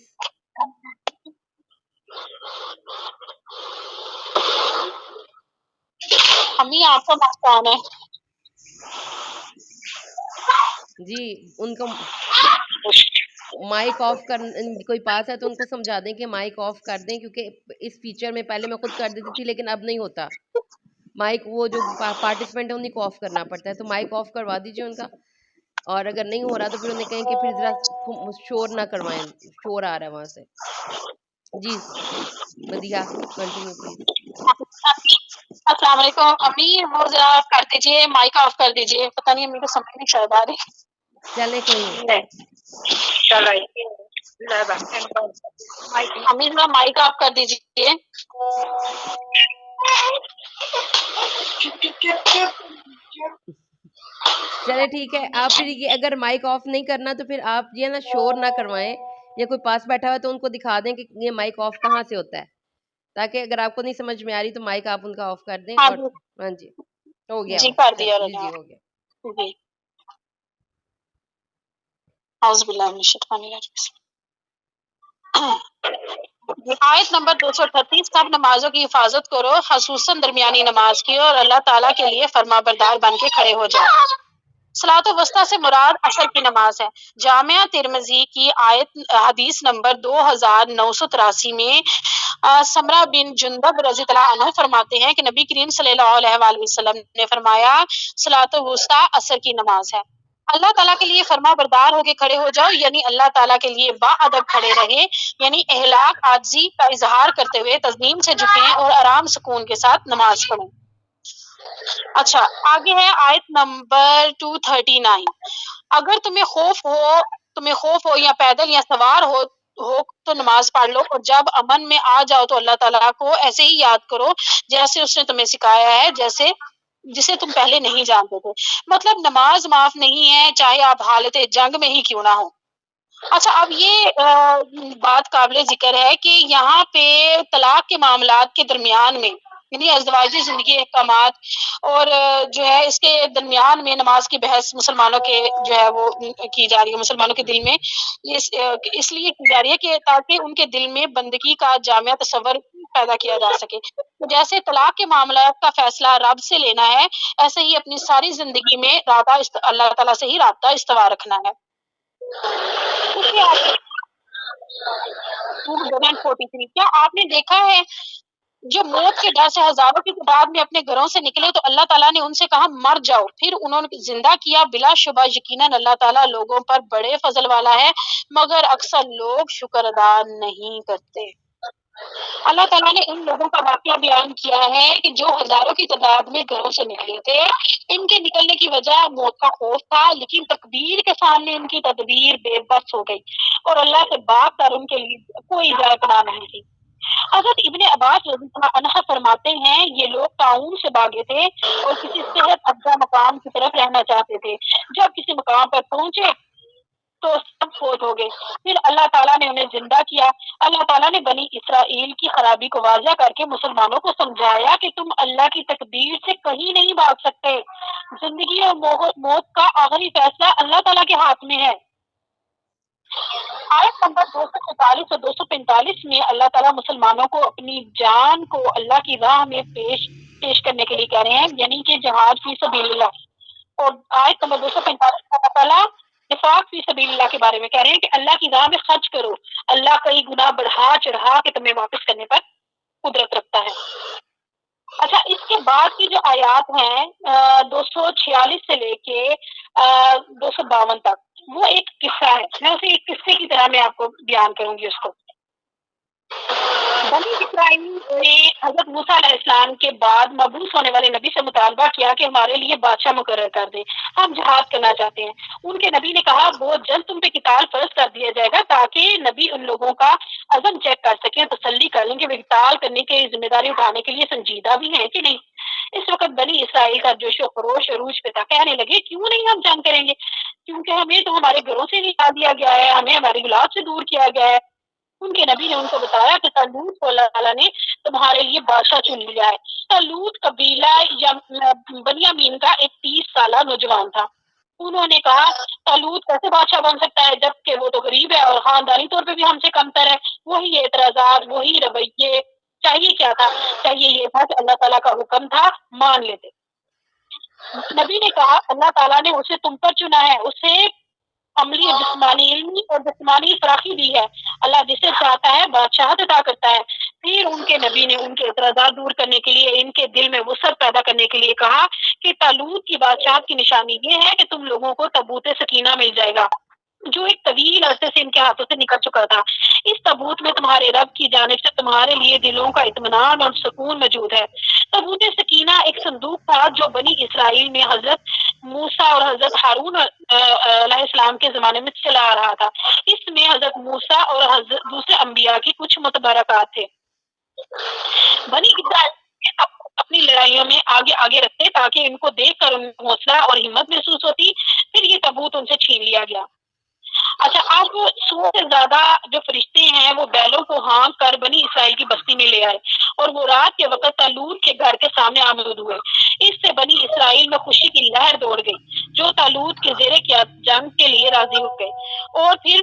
امی آپ کا مائک آن ہے۔ جی، ان کا مائک آف کر، کوئی پاس ہے تو ان کو سمجھا دیں کہ مائک آف کر دیں، کیونکہ اس فیچر میں پہلے میں خود کر دیتی تھی لیکن اب نہیں ہوتا، مائک وہ جو پارٹیسپینٹ ہے انہیں کو آف کرنا پڑتا ہے، تو مائک آف کروا دیجئے ان کا، اور اگر نہیں ہو رہا تو پھر انہیں کہیں کہ پھر ذرا شور نہ کروائیں، شور آ رہا ہے وہاں سے۔ جی مدیحہ کنٹینیو پلیز۔ السلام علیکم امی، وہ ذرا کر دیجیے، مائک آف کر دیجیے، پتہ نہیں امی کو سمجھ نہیں شاید آ رہی۔ چلے کوئی نہیں، امی ذرا مائک آف کر دیجیے۔ چلے ٹھیک ہے، آپ پھر یہ اگر مائک آف نہیں کرنا تو پھر آپ یہ نا شور نہ کروائیں، یا کوئی پاس بیٹھا ہوا ہے تو ان کو دکھا دیں کہ یہ مائک آف کہاں سے ہوتا ہے، تاکہ اگر آپ کو نہیں سمجھ میں آ رہی تو مائک آپ ان کا آف کر دیں۔ اور ہاں جی ہو گیا، جی کر دیا جی جی ہو گیا۔ جی، اعوذ باللہ من الشیطان الرجیم۔ آیت نمبر 238، سب نمازوں کی حفاظت کرو خصوصاً درمیانی نماز کی، اور اللہ تعالیٰ کے لیے فرما بردار بن کے کھڑے ہو جاؤ۔ صلاۃ الوسطیٰ سے مراد عصر کی نماز ہے۔ جامعہ ترمذی کی حدیث نمبر 2983 میں سمرہ بن جندب رضی اللہ عنہ فرماتے ہیں کہ نبی کریم صلی اللہ علیہ وآلہ وسلم نے فرمایا صلاۃ الوسطیٰ عصر کی نماز ہے۔ اللہ تعالیٰ کے لیے فرما بردار ہو کے کھڑے ہو جاؤ، یعنی اللہ تعالیٰ کے لیے با ادب کھڑے رہے، یعنی اخلاق عاجزی کا اظہار کرتے ہوئے تسلیم سے جھکیں اور آرام سکون کے ساتھ نماز پڑھیں۔ اچھا، آگے ہے آیت نمبر 239، اگر تمہیں خوف ہو یا پیدل یا سوار ہو تو نماز پڑھ لو، اور جب امن میں آ جاؤ تو اللہ تعالیٰ کو ایسے ہی یاد کرو جیسے اس نے تمہیں سکھایا ہے، جسے تم پہلے نہیں جانتے تھے، مطلب نماز معاف نہیں ہے چاہے آپ حالت جنگ میں ہی کیوں نہ ہو۔ اچھا، اب یہ بات قابل ذکر ہے کہ یہاں پہ طلاق کے معاملات کے درمیان میں، یعنی ازدواجی زندگی احکامات اور جو ہے اس کے درمیان میں نماز کی بحث مسلمانوں کے جو ہے وہ کی جا رہی ہے، مسلمانوں کے دل میں اس لیے کی جا رہی ہے کہ تاکہ ان کے دل میں بندگی کا جامع تصور پیدا کیا جا سکے۔ تو جیسے طلاق کے معاملات کا فیصلہ رب سے لینا ہے، ایسے ہی اپنی ساری زندگی میں اللہ تعالیٰ سے ہی رابطہ استوار رکھنا ہے۔ کیا آپ نے دیکھا ہے جو موت کے ڈر سے ہزاروں کی تعداد میں اپنے گھروں سے نکلے تو اللہ تعالیٰ نے ان سے کہا مر جاؤ، پھر انہوں نے زندہ کیا؟ بلا شبہ یقیناً اللہ تعالیٰ لوگوں پر بڑے فضل والا ہے، مگر اکثر لوگ شکر ادا نہیں کرتے۔ اللہ تعالیٰ نے ان لوگوں کا واقعہ بیان کیا ہے کہ جو ہزاروں کی تعداد میں گھروں سے نکلے تھے، ان کے نکلنے کی وجہ موت کا خوف تھا، لیکن تقدیر کے سامنے ان کی تدبیر بے بس ہو گئی اور اللہ سے باغ کر ان کے لیے کوئی جائے پناہ نہیں تھی۔ حضرت ابن عباس رضی اللہ عنہ فرماتے ہیں یہ لوگ تعاون سے بھاگے تھے اور کسی صحت افزا مقام کی طرف رہنا چاہتے تھے۔ جب کسی مقام پر پہنچے تو سب فوت ہو گئے، پھر اللہ تعالیٰ نے انہیں زندہ کیا۔ اللہ تعالیٰ نے بنی اسرائیل کی خرابی کو واضح کر کے مسلمانوں کو سمجھایا کہ تم اللہ کی تقدیر سے کہیں نہیں بھاگ سکتے، زندگی اور موت کا آخری فیصلہ اللہ تعالیٰ کے ہاتھ میں ہے۔ آیت نمبر 244 اور 245 میں اللہ تعالیٰ مسلمانوں کو اپنی جان کو اللہ کی راہ میں پیش کرنے کے لیے کہہ رہے ہیں، یعنی کہ جہاد فی سبیل اللہ۔ اور آیت نمبر 245 میں اللہ تعالیٰ نفاق فی سبیل اللہ کے بارے میں کہہ رہے ہیں کہ اللہ کی راہ میں خرچ کرو، اللہ کئی گنا بڑھا چڑھا کے تمہیں واپس کرنے پر قدرت رکھتا ہے۔ اچھا، اس کے بعد کی جو آیات ہیں 246 سے لے کے 252 تک، وہ ایک قصہ ہے، میں اسے ایک قصے کی طرح میں آپ کو بیان کروں گی اس کو۔ بنی اسرائیل نے حضرت موسیٰ علیہ السلام کے بعد مبعوث ہونے والے نبی سے مطالبہ کیا کہ ہمارے لیے بادشاہ مقرر کر دیں، ہم جہاد کرنا چاہتے ہیں۔ ان کے نبی نے کہا بہت جلد تم پہ قتال فرض کر دیا جائے گا، تاکہ نبی ان لوگوں کا عزم چیک کر سکیں، تسلی کر لیں کہ وہ قتال کرنے کی ذمہ داری اٹھانے کے لیے سنجیدہ بھی ہیں کہ نہیں۔ اس وقت بنی اسرائیل کا جوش و خروش عروج پہ تھا، کہنے لگے کیوں نہیں ہم جنگ کریں گے، کیونکہ ہمیں تو ہمارے گھروں سے نکال دیا گیا ہے، ہمیں ہماری اولاد سے دور کیا گیا ہے۔ ان کے نبی نے ان کو بتایا کہ طالوت کو اللہ تعالیٰ نے تمہارے لیے بادشاہ چن لیا ہے۔ طالوت قبیلہ یا بنیامین کا ایک 30 سالہ نوجوان تھا۔ انہوں نے کہا طالوت کیسے بادشاہ بن سکتا ہے جبکہ وہ تو غریب ہے اور خاندانی طور پہ بھی ہم سے کمتر ہے۔ وہی اعتراضات، وہی رویے، چاہیے کیا تھا؟ چاہیے یہ تھا کہ اللہ تعالیٰ کا حکم تھا، مان لیتے۔ نبی نے کہا اللہ تعالیٰ نے اسے تم پر چنا ہے، اسے عملی اور جسمانی علمی اور جسمانی فراخی دی ہے، اللہ جسے چاہتا ہے بادشاہت عطا کرتا ہے۔ پھر ان کے نبی نے ان کے اعتراضات دور کرنے کے لیے، ان کے دل میں وسعت پیدا کرنے کے لیے کہا کہ طالوت کی بادشاہت کی نشانی یہ ہے کہ تم لوگوں کو تابوت سکینہ مل جائے گا جو ایک طویل عرصے سے ان کے ہاتھوں سے نکل چکا تھا۔ اس تابوت میں تمہارے رب کی جانب سے تمہارے لیے دلوں کا اطمینان اور سکون موجود ہے۔ تابوت سکینہ ایک صندوق تھا جو بنی اسرائیل میں حضرت موسیٰ اور حضرت ہارون علیہ السلام کے زمانے میں چلا آ رہا تھا۔ اس میں حضرت موسیٰ اور حضرت دوسرے انبیاء کی کچھ متبرکات تھے۔ بنی اسرائیل اپنی لڑائیوں میں آگے آگے رکھتے تاکہ ان کو دیکھ کر ان کو حوصلہ اور ہمت محسوس ہوتی، پھر یہ تابوت ان سے چھین لیا گیا۔ اچھا، اب 100 سے زیادہ جو فرشتے ہیں وہ بیلوں کو ہانک کر بنی اسرائیل کی بستی میں لے آئے اور وہ رات کے وقت طالوت کے گھر کے سامنے آمد ہوئے۔ اس سے بنی اسرائیل میں خوشی کی لہر دوڑ گئی، جو طالوت کے زیر قیادت جنگ کے لیے راضی ہو گئے۔ اور پھر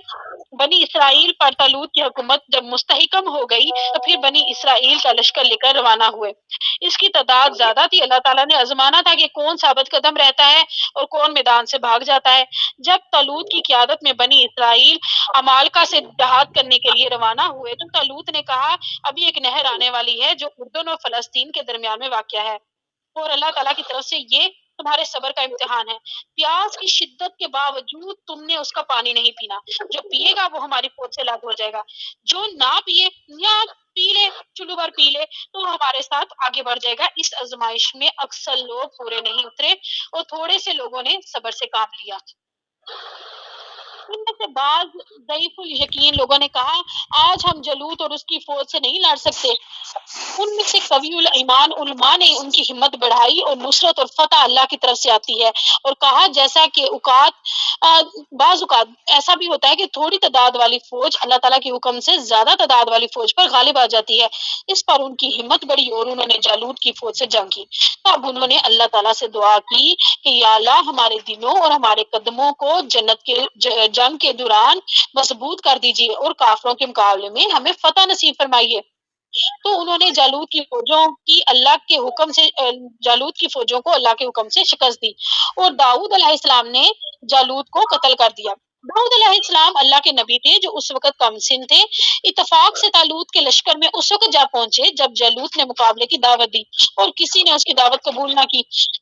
بنی اسرائیل پر طالوت کی حکومت جب مستحکم ہو گئی تو پھر بنی اسرائیل کا لشکر لے کر روانہ ہوئے۔ اس کی تعداد زیادہ تھی، اللہ تعالیٰ نے آزمانا تھا کہ کون ثابت قدم رہتا ہے اور کون میدان سے بھاگ جاتا ہے۔ جب طالوت کی قیادت میں بنی اسرائیل عمالقہ سے جہاد کرنے کے لیے روانہ ہوئے تو طالوت نے کہا ابھی ایک نہر آنے والی ہے جو اردن اور فلسطین کے درمیان میں واقع ہے، اور اللہ تعالیٰ کی طرف سے یہ تمہارے صبر کا امتحان ہے۔ پیاس کی شدت کے باوجود تم نے اس کا پانی نہیں پینا، جو پیے گا وہ ہماری فوج سے الگ ہو جائے گا، جو نہ پیے یا پی لے چلو بھر پی لے تو ہمارے ساتھ آگے بڑھ جائے گا۔ اس آزمائش میں اکثر لوگ پورے نہیں اترے اور تھوڑے سے لوگوں نے صبر سے کام لیا۔ ان میں سے بعض ضعیف الیقین لوگوں نے کہا آج ہم جالوت اور اس کی فوج سے نہیں لڑ سکتے۔ ان میں سے قوی الایمان علماء نے ان کی ہمت بڑھائی اور نصرت اور فتح اللہ کی طرف سے آتی ہے، اور کہا جیسا کہ بعض اوقات ایسا بھی ہوتا ہے کہ تھوڑی تعداد والی فوج اللہ تعالیٰ کے حکم سے زیادہ تعداد والی فوج پر غالب آ جاتی ہے۔ اس پر ان کی ہمت بڑھی اور انہوں نے جالوت کی فوج سے جنگ کی۔ تب انہوں نے اللہ تعالیٰ سے دعا کی کہ یا اللہ ہمارے دلوں اور ہمارے قدموں کو جنت کے جنگ کے دوران مضبوط کر دیجیے اور کافروں کے مقابلے میں ہمیں فتح نصیب فرمائیے۔ تو انہوں نے جالوت کی فوجوں کی اللہ کے حکم سے جالوت کی فوجوں کو اللہ کے حکم سے شکست دی اور داؤد علیہ السلام نے جالوت کو قتل کر دیا۔ داؤد علیہ السلام اللہ کے نبی تھے جو اس وقت کم سن تھے۔ اتفاق سے طالوت کے لشکر میں اس وقت جا پہنچے جب جالوت نے مقابلے کی دعوت دی اور کسی نے اس کی دعوت قبول نہ کی۔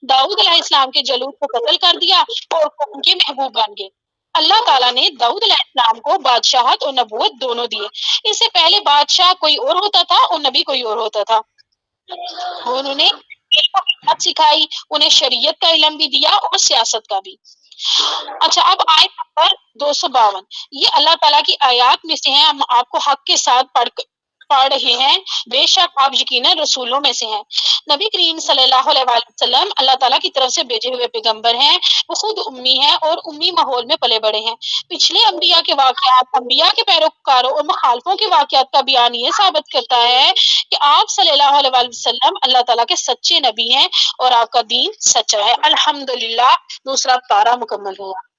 داؤد علیہ السلام کے جالوت کو قتل کر دیا اور ان کے محبوب بن گئے۔ اللہ تعالیٰ نے داؤد علیہ السلام کو بادشاہت اور نبوت دونوں دیے۔ اس سے پہلے بادشاہ کوئی اور ہوتا تھا اور نبی کوئی اور ہوتا تھا۔ انہوں نے علم و حکمت سکھائی، انہیں شریعت کا علم بھی دیا اور سیاست کا بھی۔ اچھا، اب آیت نمبر 252، یہ اللہ تعالیٰ کی آیات میں سے ہیں، ہم آپ کو حق کے ساتھ پڑھ رہے ہیں، بے شک آپ یقیناً رسولوں میں سے ہیں۔ نبی کریم صلی اللہ علیہ وآلہ وسلم اللہ تعالیٰ کی طرف سے بھیجے ہوئے پیغمبر ہیں، وہ خود امی ہیں اور امی ماحول میں پلے بڑے ہیں۔ پچھلے انبیاء کے واقعات، انبیاء کے پیروکاروں اور مخالفوں کے واقعات کا بیان یہ ثابت کرتا ہے کہ آپ صلی اللہ علیہ وآلہ وسلم اللہ تعالیٰ کے سچے نبی ہیں اور آپ کا دین سچا ہے۔ الحمدللہ، دوسرا پارہ مکمل ہوا۔